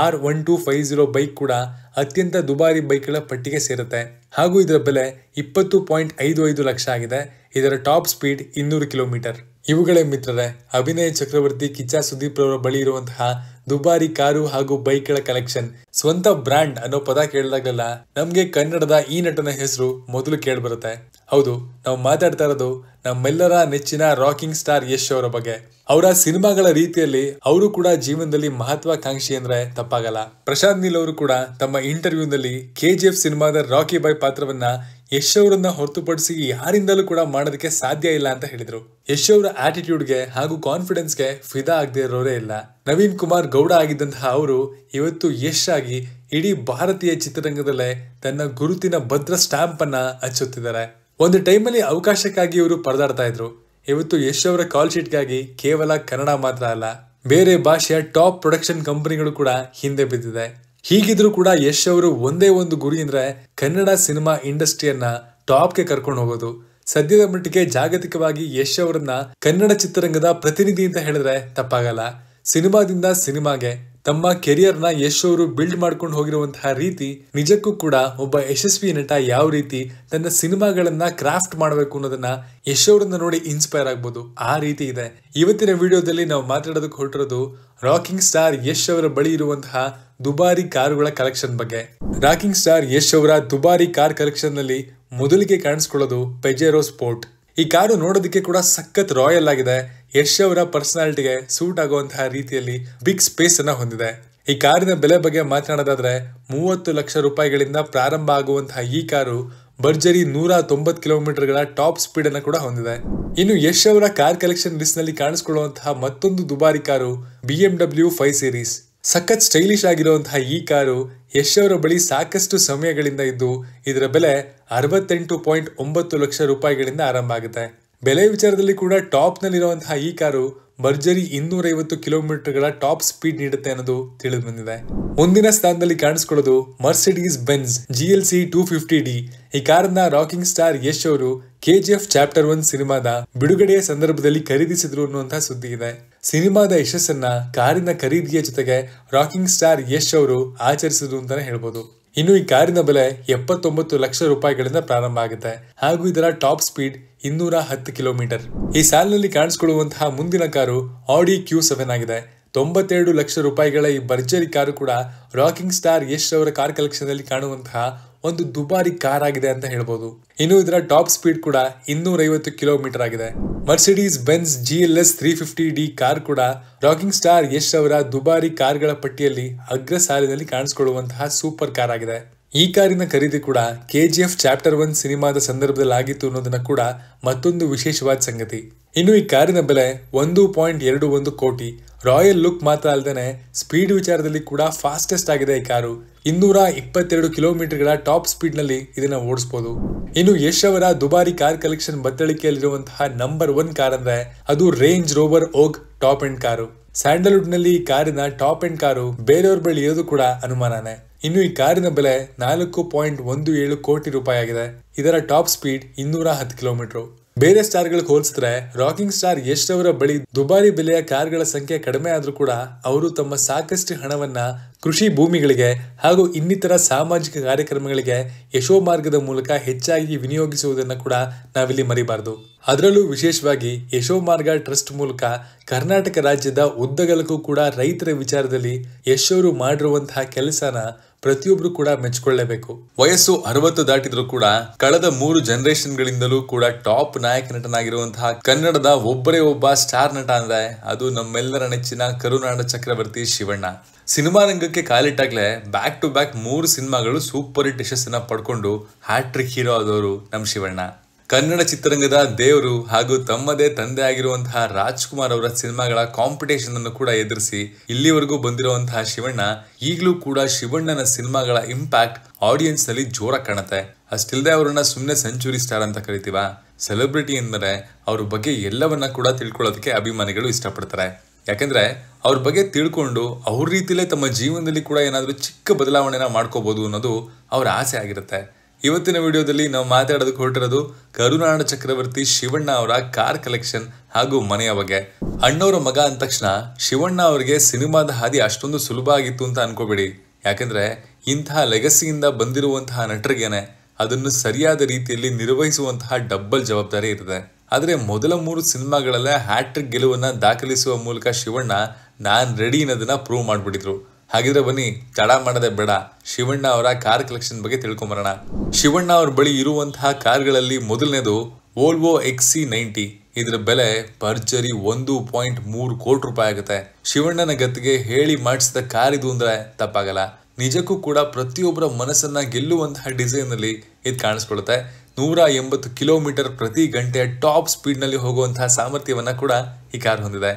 R1250 ಬೈಕ್ ಕೂಡ ಅತ್ಯಂತ ದುಬಾರಿ ಬೈಕ್ಗಳ ಪಟ್ಟಿಗೆ ಸೇರುತ್ತೆ ಹಾಗೂ ಇದರ ಬೆಲೆ 20.55 ಲಕ್ಷ ಆಗಿದೆ. ಇದರ ಟಾಪ್ ಸ್ಪೀಡ್ 200 ಕಿಲೋಮೀಟರ್. ಇವುಗಳೇ ಮಿತ್ರರೇ ಅಭಿನಯ ಚಕ್ರವರ್ತಿ ಕಿಚ್ಚ ಸುದೀಪ್ ರವರ ಬಳಿ ಇರುವಂತಹ ದುಬಾರಿ ಕಾರು ಹಾಗೂ ಬೈಕ್ಗಳ ಕಲೆಕ್ಷನ್. ಸ್ವಂತ ಬ್ರಾಂಡ್ ಅನ್ನೋ ಪದ ಕೇಳಿದಾಗಲ್ಲ ನಮ್ಗೆ ಕನ್ನಡದ ಈ ನಟನ ಹೆಸರು ಮೊದಲು ಕೇಳ್ಬರುತ್ತೆ. ಹೌದು, ನಾವು ಮಾತಾಡ್ತಾ ಇರೋದು ನಮ್ಮೆಲ್ಲರ ನೆಚ್ಚಿನ ರಾಕಿಂಗ್ ಸ್ಟಾರ್ ಯಶ್ ಅವರ ಬಗ್ಗೆ. ಅವರ ಸಿನಿಮಾಗಳ ರೀತಿಯಲ್ಲಿ ಅವರು ಕೂಡ ಜೀವನದಲ್ಲಿ ಮಹತ್ವಾಕಾಂಕ್ಷಿ ಅಂದ್ರೆ ತಪ್ಪಾಗಲ್ಲ. ಪ್ರಶಾಂತ್ ನೀಲ್ ಅವರು ಕೂಡ ತಮ್ಮ ಇಂಟರ್ವ್ಯೂನಲ್ಲಿ KGF ಸಿನಿಮಾದ ರಾಕಿ ಬಾಯ್ ಪಾತ್ರವನ್ನ ಯಶ್ ಅವರನ್ನ ಹೊರತುಪಡಿಸಿ ಯಾರಿಂದಲೂ ಕೂಡ ಮಾಡೋದಕ್ಕೆ ಸಾಧ್ಯ ಇಲ್ಲ ಅಂತ ಹೇಳಿದ್ರು. ಯಶ್ ಅವರ ಆಟಿಟ್ಯೂಡ್ಗೆ ಹಾಗೂ ಕಾನ್ಫಿಡೆನ್ಸ್ಗೆ ಫಿದಾ ಆಗದೆ ಇರೋರೇ ಇಲ್ಲ. ನವೀನ್ ಕುಮಾರ್ ಗೌಡ ಆಗಿದ್ದಂತಹ ಅವರು ಇವತ್ತು ಯಶ್ ಆಗಿ ಇಡೀ ಭಾರತೀಯ ಚಿತ್ರರಂಗದಲ್ಲೇ ತನ್ನ ಗುರುತಿನ ಭದ್ರ ಸ್ಟಾಂಪ್ ಅನ್ನ ಹಚ್ಚುತ್ತಿದ್ದಾರೆ. ಒಂದು ಟೈಮಲ್ಲಿ ಅವಕಾಶಕ್ಕಾಗಿ ಇವರು ಪರದಾಡ್ತಾ ಇದ್ರು. ಇವತ್ತು ಯಶ್ ಅವರ ಕಾಲ್ ಶೀಟ್ಗಾಗಿ ಕೇವಲ ಕನ್ನಡ ಮಾತ್ರ ಅಲ್ಲ, ಬೇರೆ ಭಾಷೆಯ ಟಾಪ್ ಪ್ರೊಡಕ್ಷನ್ ಕಂಪನಿಗಳು ಕೂಡ ಹಿಂದೆ ಬಿದ್ದಿದೆ. ಹೀಗಿದ್ರು ಕೂಡ ಯಶ್ ಅವರು ಒಂದೇ ಒಂದು ಗುರಿ ಅಂದ್ರೆ ಕನ್ನಡ ಸಿನಿಮಾ ಇಂಡಸ್ಟ್ರಿಯನ್ನ ಟಾಪ್ಗೆ ಕರ್ಕೊಂಡು ಹೋಗೋದು. ಸದ್ಯದ ಮಟ್ಟಿಗೆ ಜಾಗತಿಕವಾಗಿ ಯಶ್ ಅವರನ್ನ ಕನ್ನಡ ಚಿತ್ರರಂಗದ ಪ್ರತಿನಿಧಿ ಅಂತ ಹೇಳಿದ್ರೆ ತಪ್ಪಾಗಲ್ಲ. ಸಿನಿಮಾದಿಂದ ಸಿನಿಮಾಗೆ, ತಮ್ಮ ಕೆರಿಯರ್ನ ಯಶ್ ಅವರು ಬಿಲ್ಡ್ ಮಾಡ್ಕೊಂಡು ಹೋಗಿರುವಂತಹ ರೀತಿ ನಿಜಕ್ಕೂ ಕೂಡ ಒಬ್ಬ ಯಶಸ್ವಿ ನಟ ಯಾವ ರೀತಿ ತನ್ನ ಸಿನಿಮಾಗಳನ್ನ ಕ್ರಾಫ್ಟ್ ಮಾಡಬೇಕು ಅನ್ನೋದನ್ನ ಯಶ್ ಅವರನ್ನ ನೋಡಿ ಇನ್ಸ್ಪೈರ್ ಆಗ್ಬೋದು, ಆ ರೀತಿ ಇದೆ. ಇವತ್ತಿನ ವಿಡಿಯೋದಲ್ಲಿ ನಾವು ಮಾತಾಡೋದಕ್ಕೆ ಹೊರಟಿರೋದು ರಾಕಿಂಗ್ ಸ್ಟಾರ್ ಯಶ್ ಅವರ ಬಳಿ ಇರುವಂತಹ ದುಬಾರಿ ಕಾರುಗಳ ಕಲೆಕ್ಷನ್ ಬಗ್ಗೆ. ರಾಕಿಂಗ್ ಸ್ಟಾರ್ ಯಶ್ ಅವರ ದುಬಾರಿ ಕಾರ್ ಕಲೆಕ್ಷನ್ ನಲ್ಲಿ ಮೊದಲಿಗೆ ಕಾಣಿಸ್ಕೊಳ್ಳೋದು ಪೆಜೆರೋ ಸ್ಪೋರ್ಟ್. ಈ ಕಾರು ನೋಡೋದಕ್ಕೆ ಕೂಡ ಸಖತ್ ರಾಯಲ್ ಆಗಿದೆ. ಯಶ್ ಅವರ ಪರ್ಸನಾಲಿಟಿಗೆ ಸೂಟ್ ಆಗುವಂತಹ ರೀತಿಯಲ್ಲಿ ಬಿಗ್ ಸ್ಪೇಸ್ ಅನ್ನ ಹೊಂದಿದೆ. ಈ ಕಾರಿನ ಬೆಲೆ ಬಗ್ಗೆ ಮಾತನಾಡೋದಾದ್ರೆ 30 ಲಕ್ಷ ರೂಪಾಯಿಗಳಿಂದ ಪ್ರಾರಂಭ ಆಗುವಂತಹ ಈ ಕಾರು ಭರ್ಜರಿ 190 ಕಿಲೋಮೀಟರ್ಗಳ ಟಾಪ್ ಸ್ಪೀಡ್ ಅನ್ನು ಕೂಡ ಹೊಂದಿದೆ. ಇನ್ನು ಯಶ್ ಅವರ ಕಾರ್ ಕಲೆಕ್ಷನ್ ಲಿಸ್ಟ್ ನಲ್ಲಿ ಕಾಣಿಸಿಕೊಳ್ಳುವಂತಹ ಮತ್ತೊಂದು ದುಬಾರಿ ಕಾರು BMW 5 ಸೀರೀಸ್. ಸಖತ್ ಸ್ಟೈಲಿಶ್ ಆಗಿರುವಂತಹ ಈ ಕಾರು ಯಶ್ ಅವರ ಬಳಿ ಸಾಕಷ್ಟು ಸಮಯಗಳಿಂದ ಇದ್ದು ಇದರ ಬೆಲೆ 68.9 ಲಕ್ಷ ರೂಪಾಯಿಗಳಿಂದ ಆರಂಭ ಆಗುತ್ತೆ. ಬೆಲೆ ವಿಚಾರದಲ್ಲಿ ಕೂಡ ಟಾಪ್ ನಲ್ಲಿರುವಂತಹ ಈ ಕಾರು ಭರ್ಜರಿ 250 ಕಿಲೋಮೀಟರ್ಗಳ ಟಾಪ್ ಸ್ಪೀಡ್ ನೀಡುತ್ತೆ ಅನ್ನೋದು ತಿಳಿದು ಬಂದಿದೆ. ಮುಂದಿನ ಸ್ಥಾನದಲ್ಲಿ ಕಾಣಿಸ್ಕೊಳ್ಳೋದು ಮರ್ಸಿಡೀಸ್ ಬೆಂಜ್ GLC 250D. ಈ ಕಾರನ್ನ ರಾಕಿಂಗ್ ಸ್ಟಾರ್ ಯಶ್ ಅವರು KGF ಚಾಪ್ಟರ್ 1 ಸಿನಿಮಾದ ಬಿಡುಗಡೆಯ ಸಂದರ್ಭದಲ್ಲಿ ಖರೀದಿಸಿದ್ರು ಅನ್ನುವಂತಹ ಸುದ್ದಿ ಇದೆ. ಸಿನಿಮಾದ ಯಶಸ್ಸನ್ನ ಕಾರಿನ ಖರೀದಿಯ ಜೊತೆಗೆ ರಾಕಿಂಗ್ ಸ್ಟಾರ್ ಯಶ್ ಅವರು ಆಚರಿಸಿದ್ರು ಅಂತಾನೆ ಹೇಳ್ಬೋದು. ಇನ್ನು ಈ ಕಾರಿನ ಬೆಲೆ 79 ಲಕ್ಷ ರೂಪಾಯಿಗಳಿಂದ ಪ್ರಾರಂಭ ಆಗುತ್ತೆ ಹಾಗೂ ಇದರ ಟಾಪ್ ಸ್ಪೀಡ್ 210 ಕಿಲೋಮೀಟರ್. ಈ ಸಾಲಿನಲ್ಲಿ ಕಾಣಿಸಿಕೊಳ್ಳುವಂತಹ ಮುಂದಿನ ಕಾರು ಆಡಿ Q7 ಆಗಿದೆ. 92 ಲಕ್ಷ ರೂಪಾಯಿಗಳ ಈ ಭರ್ಜರಿ ಕಾರು ಕೂಡ ರಾಕಿಂಗ್ ಸ್ಟಾರ್ ಯಶ್ ಅವರ ಕಾರ್ ಕಲೆಕ್ಷನ್ ಅಲ್ಲಿ ಕಾಣುವಂತಹ ಒಂದು ದುಬಾರಿ ಕಾರ್ ಆಗಿದೆ ಅಂತ ಹೇಳ್ಬೋದು. ಇನ್ನು ಇದರ ಟಾಪ್ ಸ್ಪೀಡ್ ಕೂಡ 250 ಕಿಲೋಮೀಟರ್ ಆಗಿದೆ. Mercedes Benz GLS 350D car ಕೂಡ ರಾಕಿಂಗ್ ಸ್ಟಾರ್ ಯಶ್ ಅವರ ದುಬಾರಿ ಕಾರ್ಗಳ ಪಟ್ಟಿಯಲ್ಲಿ ಅಗ್ರ ಸಾಲಿನಲ್ಲಿ ಕಾಣಿಸಿಕೊಳ್ಳುವಂತಹ ಸೂಪರ್ ಕಾರ್ ಆಗಿದೆ. ಈ ಕಾರಿನ ಖರೀದಿ ಕೂಡ KGF ಚಾಪ್ಟರ್ 1 ಸಿನಿಮಾದ ಸಂದರ್ಭದಲ್ಲಿ ಆಗಿತ್ತು ಅನ್ನೋದನ್ನ ಕೂಡ ಮತ್ತೊಂದು ವಿಶೇಷವಾದ ಸಂಗತಿ. ಇನ್ನು ಈ ಕಾರಿನ ಬೆಲೆ 1.21 ಕೋಟಿ. ರಾಯಲ್ ಲುಕ್ ಮಾತ್ರ ಅಲ್ಲದೆ ಸ್ಪೀಡ್ ವಿಚಾರದಲ್ಲಿ ಕೂಡ ಫಾಸ್ಟೆಸ್ಟ್ ಆಗಿದೆ ಈ ಕಾರು. 222 ಕಿಲೋಮೀಟರ್ಗಳ ಟಾಪ್ ಸ್ಪೀಡ್ ನಲ್ಲಿ ಇದನ್ನ ಓಡಿಸಬಹುದು. ಇನ್ನು ಯಶ್ ಅವರ ದುಬಾರಿ ಕಾರ್ ಕಲೆಕ್ಷನ್ ಬತ್ತಳಿಕೆಯಲ್ಲಿರುವಂತಹ ನಂಬರ್ 1 ಕಾರ್ ಅಂದ್ರೆ ಅದು ರೇಂಜ್ ರೋವರ್ ಓಗ್ ಟಾಪ್ ಎಂಡ್ ಕಾರು. ಸ್ಯಾಂಡಲ್ವುಡ್ ನಲ್ಲಿ ಈ ಕಾರಿನ ಟಾಪ್ ಎಂಡ್ ಕಾರು ಬೇರೆಯವ್ರ ಬಳಿ ಇರೋದು ಕೂಡ ಅನುಮಾನನೇ. ಇನ್ನು ಈ ಕಾರಿನ ಬೆಲೆ 4.17 ಕೋಟಿ ರೂಪಾಯಿ ಆಗಿದೆ. ಇದರ ಟಾಪ್ ಸ್ಪೀಡ್ 210 ಕಿಲೋಮೀಟರ್. ಬೇರೆ ಸ್ಟಾರ್ ಗಳಿಗೆ ಹೋಲಿಸಿದ್ರೆ ರಾಕಿಂಗ್ ಸ್ಟಾರ್ ಯಶ್ ಅವರ ಬಳಿ ದುಬಾರಿ ಬೆಲೆಯ ಕಾರ್ಗಳ ಸಂಖ್ಯೆ ಕಡಿಮೆ ಆದ್ರೂ ಕೂಡ ಅವರು ತಮ್ಮ ಸಾಕಷ್ಟು ಹಣವನ್ನ ಕೃಷಿ ಭೂಮಿಗಳಿಗೆ ಹಾಗೂ ಇನ್ನಿತರ ಸಾಮಾಜಿಕ ಕಾರ್ಯಕ್ರಮಗಳಿಗೆ ಯಶೋ ಮಾರ್ಗದ ಮೂಲಕ ಹೆಚ್ಚಾಗಿ ವಿನಿಯೋಗಿಸುವುದನ್ನು ಕೂಡ ನಾವಿಲ್ಲಿ ಮರಿಬಾರದು. ಅದರಲ್ಲೂ ವಿಶೇಷವಾಗಿ ಯಶೋ ಮಾರ್ಗ ಟ್ರಸ್ಟ್ ಮೂಲಕ ಕರ್ನಾಟಕ ರಾಜ್ಯದ ಉದ್ದಗಲಕ್ಕೂ ಕೂಡ ರೈತರ ವಿಚಾರದಲ್ಲಿ ಯಶ್ ಅವರು ಮಾಡಿರುವಂತಹ ಕೆಲಸನ ಪ್ರತಿಯೊಬ್ರು ಕೂಡ ಮೆಚ್ಚಿಕೊಳ್ಳಲೇಬೇಕು. ವಯಸ್ಸು 60 ದಾಟಿದ್ರು ಕೂಡ ಕಳೆದ 3 ಜನರೇಷನ್ ಗಳಿಂದಲೂ ಕೂಡ ಟಾಪ್ ನಾಯಕ ನಟನಾಗಿರುವಂತಹ ಕನ್ನಡದ ಒಬ್ಬರೇ ಒಬ್ಬ ಸ್ಟಾರ್ ನಟ ಅಂದ್ರೆ ಅದು ನಮ್ಮೆಲ್ಲರ ನೆಚ್ಚಿನ ಕರುನಾಡ ಚಕ್ರವರ್ತಿ ಶಿವಣ್ಣ. ಸಿನಿಮಾ ರಂಗಕ್ಕೆ ಕಾಲಿಟ್ಟಾಗ್ಲೇ ಬ್ಯಾಕ್ ಟು ಬ್ಯಾಕ್ 3 ಸಿನಿಮಾಗಳು ಸೂಪರ್ ಹಿಟ್ ಯಶಸ್ಸನ್ನ ಪಡ್ಕೊಂಡು ಹ್ಯಾಟ್ರಿಕ್ ಹೀರೋ ಆದವರು ನಮ್ ಶಿವಣ್ಣ. ಕನ್ನಡ ಚಿತ್ರರಂಗದ ದೇವರು ಹಾಗೂ ತಮ್ಮದೇ ತಂದೆ ಆಗಿರುವಂತಹ ರಾಜ್ಕುಮಾರ್ ಅವರ ಸಿನಿಮಾಗಳ ಕಾಂಪಿಟೇಷನ್ ಅನ್ನು ಕೂಡ ಎದುರಿಸಿ ಇಲ್ಲಿವರೆಗೂ ಬಂದಿರುವಂತಹ ಶಿವಣ್ಣ ಈಗಲೂ ಕೂಡ ಶಿವಣ್ಣನ ಸಿನಿಮಾಗಳ ಇಂಪ್ಯಾಕ್ಟ್ ಆಡಿಯನ್ಸ್ ನಲ್ಲಿ ಜೋರಾಗಿ ಕಾಣುತ್ತೆ. ಅಷ್ಟಿಲ್ದೆ ಅವರನ್ನ ಸುಮ್ಮನೆ ಸೆಂಚುರಿ ಸ್ಟಾರ್ ಅಂತ ಕರಿತೀವ. ಸೆಲೆಬ್ರಿಟಿ ಎಂದರೆ ಅವ್ರ ಬಗ್ಗೆ ಎಲ್ಲವನ್ನ ಕೂಡ ತಿಳ್ಕೊಳ್ಳೋದಕ್ಕೆ ಅಭಿಮಾನಿಗಳು ಇಷ್ಟಪಡ್ತಾರೆ. ಯಾಕಂದ್ರೆ ಅವ್ರ ಬಗ್ಗೆ ತಿಳ್ಕೊಂಡು ಅವ್ರ ರೀತಿಲೇ ತಮ್ಮ ಜೀವನದಲ್ಲಿ ಕೂಡ ಏನಾದ್ರೂ ಚಿಕ್ಕ ಬದಲಾವಣೆನ ಮಾಡ್ಕೋಬಹುದು ಅನ್ನೋದು ಅವ್ರ ಆಸೆ ಆಗಿರುತ್ತೆ. ಇವತ್ತಿನ ವಿಡಿಯೋದಲ್ಲಿ ನಾವು ಮಾತಾಡೋದಕ್ಕೆ ಹೊರಟಿರೋದು ಕರುನಾಡ ಚಕ್ರವರ್ತಿ ಶಿವಣ್ಣ ಅವರ ಕಾರ್ ಕಲೆಕ್ಷನ್ ಹಾಗೂ ಮನೆಯ ಬಗ್ಗೆ. ಅಣ್ಣವರ ಮಗ ಅಂದ ತಕ್ಷಣ ಶಿವಣ್ಣ ಅವರಿಗೆ ಸಿನಿಮಾದ ಹಾದಿ ಅಷ್ಟೊಂದು ಸುಲಭ ಆಗಿತ್ತು ಅಂತ ಅನ್ಕೋಬೇಡಿ. ಯಾಕಂದ್ರೆ ಇಂತಹ ಲೆಗಸಿಯಿಂದ ಬಂದಿರುವಂತಹ ನಟರಿಗೇನೆ ಅದನ್ನು ಸರಿಯಾದ ರೀತಿಯಲ್ಲಿ ನಿರ್ವಹಿಸುವಂತಹ ಡಬ್ಬಲ್ ಜವಾಬ್ದಾರಿ ಇರುತ್ತೆ. ಆದ್ರೆ ಮೊದಲ 3 ಸಿನಿಮಾಗಳಲ್ಲೇ ಹ್ಯಾಟ್ರಿಕ್ ಗೆಲುವನ್ನ ದಾಖಲಿಸುವ ಮೂಲಕ ಶಿವಣ್ಣ ನಾನ್ ರೆಡಿ ಅನ್ನೋದನ್ನ ಪ್ರೂವ್ ಮಾಡ್ಬಿಟ್ಟಿದ್ರು. ಹಾಗಿದ್ರೆ ಬನ್ನಿ ತಡ ಮಾಡದೆ ಬೇಡ ಶಿವಣ್ಣ ಅವರ ಕಾರ್ ಕಲೆಕ್ಷನ್ ಬಗ್ಗೆ ತಿಳ್ಕೊಂಬರೋಣ. ಶಿವಣ್ಣ ಅವ್ರ ಬಳಿ ಇರುವಂತಹ ಕಾರ್ಗಳಲ್ಲಿ ಮೊದಲನೇದು ವೋಲ್ವೋ XC90. ಇದರ ಬೆಲೆ ಭರ್ಜರಿ 1.3 ಕೋಟಿ ರೂಪಾಯಿ ಆಗುತ್ತೆ. ಶಿವಣ್ಣನ ಗತ್ತಿಗೆ ಹೇಳಿ ಮಾಡಿಸಿದ ಕಾರ್ ಇದು ಅಂದ್ರೆ ತಪ್ಪಾಗಲ್ಲ. ನಿಜಕ್ಕೂ ಕೂಡ ಪ್ರತಿಯೊಬ್ಬರ ಮನಸ್ಸನ್ನ ಗೆಲ್ಲುವಂತಹ ಡಿಸೈನ್ ನಲ್ಲಿ ಇದು ಕಾಣಿಸ್ಕೊಳ್ಳುತ್ತೆ. 180 ಕಿಲೋಮೀಟರ್ ಪ್ರತಿ ಗಂಟೆ ಟಾಪ್ ಸ್ಪೀಡ್ ನಲ್ಲಿ ಹೋಗುವಂತಹ ಸಾಮರ್ಥ್ಯವನ್ನ ಕೂಡ ಈ ಕಾರ್ ಹೊಂದಿದೆ.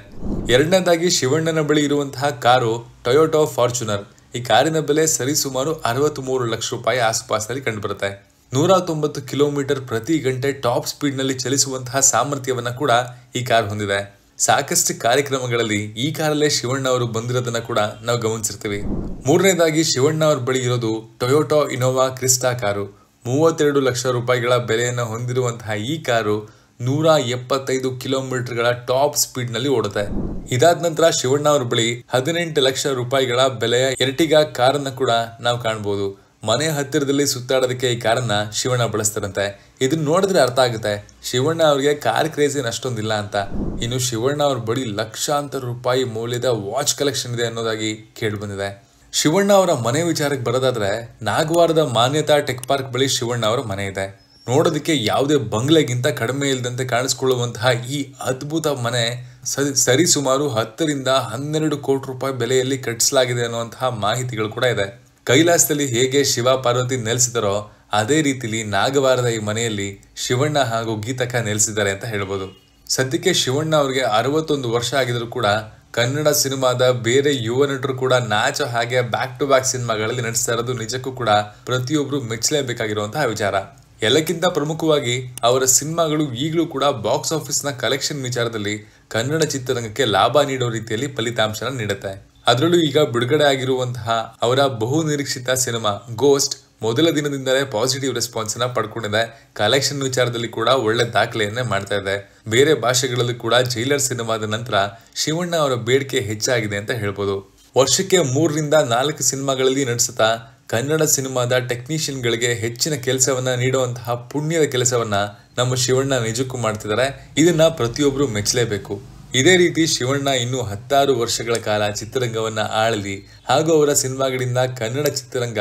ಎರಡನೇದಾಗಿ ಶಿವಣ್ಣನ ಬಳಿ ಇರುವಂತಹ ಕಾರು ಟೊಯೋಟೋ ಫಾರ್ಚುನರ್. ಈ ಕಾರಿನ ಬೆಲೆ ಸರಿಸುಮಾರು 63 ಲಕ್ಷ ರೂಪಾಯಿ ಆಸುಪಾಸಲ್ಲಿ ಕಂಡುಬರುತ್ತೆ. 190 ಕಿಲೋಮೀಟರ್ ಪ್ರತಿ ಗಂಟೆ ಟಾಪ್ ಸ್ಪೀಡ್ ನಲ್ಲಿ ಚಲಿಸುವಂತಹ ಸಾಮರ್ಥ್ಯವನ್ನ ಕೂಡ ಈ ಕಾರ್ ಹೊಂದಿದೆ. ಸಾಕಷ್ಟು ಕಾರ್ಯಕ್ರಮಗಳಲ್ಲಿ ಈ ಕಾರಲ್ಲೇ ಶಿವಣ್ಣ ಅವರು ಬಂದಿರೋದನ್ನ ಕೂಡ ನಾವು ಗಮನಿಸಿರ್ತೀವಿ. ಮೂರನೇದಾಗಿ ಶಿವಣ್ಣ ಅವ್ರ ಬಳಿ ಇರೋದು Toyota Innova Crysta car. 32 lakh ರೂಪಾಯಿಗಳ ಬೆಲೆಯನ್ನು ಹೊಂದಿರುವಂತಹ ಈ ಕಾರು 175 ಕಿಲೋಮೀಟರ್ಗಳ ಟಾಪ್ ಸ್ಪೀಡ್ ನಲ್ಲಿ ಓಡುತ್ತೆ. ಇದಾದ ನಂತರ ಶಿವಣ್ಣ ಅವ್ರ ಬಳಿ 18 ಲಕ್ಷ ರೂಪಾಯಿಗಳ ಬೆಲೆಯ ಎರ್ಟಿಗಾ ಕಾರನ್ನ ಕೂಡ ನಾವು ಕಾಣಬಹುದು. ಮನೆ ಹತ್ತಿರದಲ್ಲಿ ಸುತ್ತಾಡೋದಕ್ಕೆ ಈ ಕಾರನ್ನ ಶಿವಣ್ಣ ಬಳಸ್ತಾರಂತೆ. ಇದನ್ನ ನೋಡಿದ್ರೆ ಅರ್ಥ ಆಗುತ್ತೆ ಶಿವಣ್ಣ ಅವ್ರಿಗೆ ಕಾರ್ ಕ್ರೇಜ್ ಏನ್ ಅಷ್ಟೊಂದಿಲ್ಲ ಅಂತ. ಇನ್ನು ಶಿವಣ್ಣ ಅವ್ರ ಬಳಿ ಲಕ್ಷಾಂತರ ರೂಪಾಯಿ ಮೌಲ್ಯದ ವಾಚ್ ಕಲೆಕ್ಷನ್ ಇದೆ ಅನ್ನೋದಾಗಿ ಕೇಳಿ ಬಂದಿದೆ. ಶಿವಣ್ಣ ಅವರ ಮನೆ ವಿಚಾರಕ್ಕೆ ಬರೋದಾದ್ರೆ, ನಾಗವಾರದ ಮಾನ್ಯತಾ ಟೆಕ್ ಪಾರ್ಕ್ ಬಳಿ ಶಿವಣ್ಣ ಅವರ ಮನೆ ಇದೆ. ನೋಡೋದಕ್ಕೆ ಯಾವುದೇ ಬಂಗ್ಲೆಗಿಂತ ಕಡಿಮೆ ಇಲ್ಲದಂತೆ ಕಾಣಿಸ್ಕೊಳ್ಳುವಂತಹ ಈ ಅದ್ಭುತ ಮನೆ ಸರಿ ಸುಮಾರು 10 ರಿಂದ 12 ಕೋಟಿ ರೂಪಾಯಿ ಬೆಲೆಯಲ್ಲಿ ಕಟ್ಟಿಸಲಾಗಿದೆ ಅನ್ನುವಂತಹ ಮಾಹಿತಿಗಳು ಕೂಡ ಇದೆ. ಕೈಲಾಸದಲ್ಲಿ ಹೇಗೆ ಶಿವ ಪಾರ್ವತಿ ನೆಲೆಸಿದಾರೋ ಅದೇ ರೀತಿಲಿ ನಾಗವಾರದ ಈ ಮನೆಯಲ್ಲಿ ಶಿವಣ್ಣ ಹಾಗೂ ಗೀತಕ್ಕ ನೆಲೆಸಿದ್ದಾರೆ ಅಂತ ಹೇಳ್ಬೋದು. ಸದ್ಯಕ್ಕೆ ಶಿವಣ್ಣ ಅವ್ರಿಗೆ 61 ವರ್ಷ ಆಗಿದ್ರು ಕೂಡ ಕನ್ನಡ ಸಿನಿಮಾದ ಬೇರೆ ಯುವ ನಟರು ಕೂಡ ನಾಚೋ ಹಾಗೆ ಬ್ಯಾಕ್ ಟು ಬ್ಯಾಕ್ ಸಿನಿಮಾಗಳಲ್ಲಿ ನಟಿಸ್ತಾ ಇರೋದು ನಿಜಕ್ಕೂ ಕೂಡ ಪ್ರತಿಯೊಬ್ರು ಮೆಚ್ಚಲೇಬೇಕಾಗಿರುವಂತಹ ವಿಚಾರ. ಎಲ್ಲಕ್ಕಿಂತ ಪ್ರಮುಖವಾಗಿ ಅವರ ಸಿನಿಮಾಗಳು ಈಗಲೂ ಕೂಡ ಬಾಕ್ಸ್ ಆಫೀಸ್ ನ ಕಲೆಕ್ಷನ್ ವಿಚಾರದಲ್ಲಿ ಕನ್ನಡ ಚಿತ್ರರಂಗಕ್ಕೆ ಲಾಭ ನೀಡೋ ರೀತಿಯಲ್ಲಿ ಫಲಿತಾಂಶನ ನೀಡುತ್ತೆ. ಅದರಲ್ಲೂ ಈಗ ಬಿಡುಗಡೆ ಆಗಿರುವಂತಹ ಅವರ ಬಹು ನಿರೀಕ್ಷಿತ ಸಿನಿಮಾ ಗೋಸ್ಟ್ ಮೊದಲ ದಿನದಿಂದಲೇ ಪಾಸಿಟಿವ್ ರೆಸ್ಪಾನ್ಸ್ ನ ಪಡ್ಕೊಂಡಿದೆ. ಕಲೆಕ್ಷನ್ ವಿಚಾರದಲ್ಲಿ ಕೂಡ ಒಳ್ಳೆ ದಾಖಲೆಯನ್ನೇ ಮಾಡ್ತಾ ಇದೆ. ಬೇರೆ ಭಾಷೆಗಳಲ್ಲಿ ಕೂಡ ಜೈಲರ್ ಸಿನಿಮಾದ ನಂತರ ಶಿವಣ್ಣ ಅವರ ಬೇಡಿಕೆ ಹೆಚ್ಚಾಗಿದೆ ಅಂತ ಹೇಳ್ಬೋದು. ವರ್ಷಕ್ಕೆ 3 ರಿಂದ 4 ಸಿನಿಮಾಗಳಲ್ಲಿ ನಟಿಸುತ್ತಾ ಕನ್ನಡ ಸಿನಿಮಾದ ಟೆಕ್ನಿಷಿಯನ್ ಗಳಿಗೆ ಹೆಚ್ಚಿನ ಕೆಲಸವನ್ನ ನೀಡುವಂತಹ ಪುಣ್ಯದ ಕೆಲಸವನ್ನ ನಮ್ಮ ಶಿವಣ್ಣ ನಿಜಕ್ಕೂ ಮಾಡ್ತಿದ್ದಾರೆ. ಇದನ್ನ ಪ್ರತಿಯೊಬ್ರು ಮೆಚ್ಚಲೇಬೇಕು. ಇದೇ ರೀತಿ ಶಿವಣ್ಣ ಇನ್ನೂ 10 ವರ್ಷಗಳ ಕಾಲ ಚಿತ್ರರಂಗವನ್ನ ಆಳಲಿ ಹಾಗೂ ಅವರ ಸಿನಿಮಾಗಳಿಂದ ಕನ್ನಡ ಚಿತ್ರರಂಗ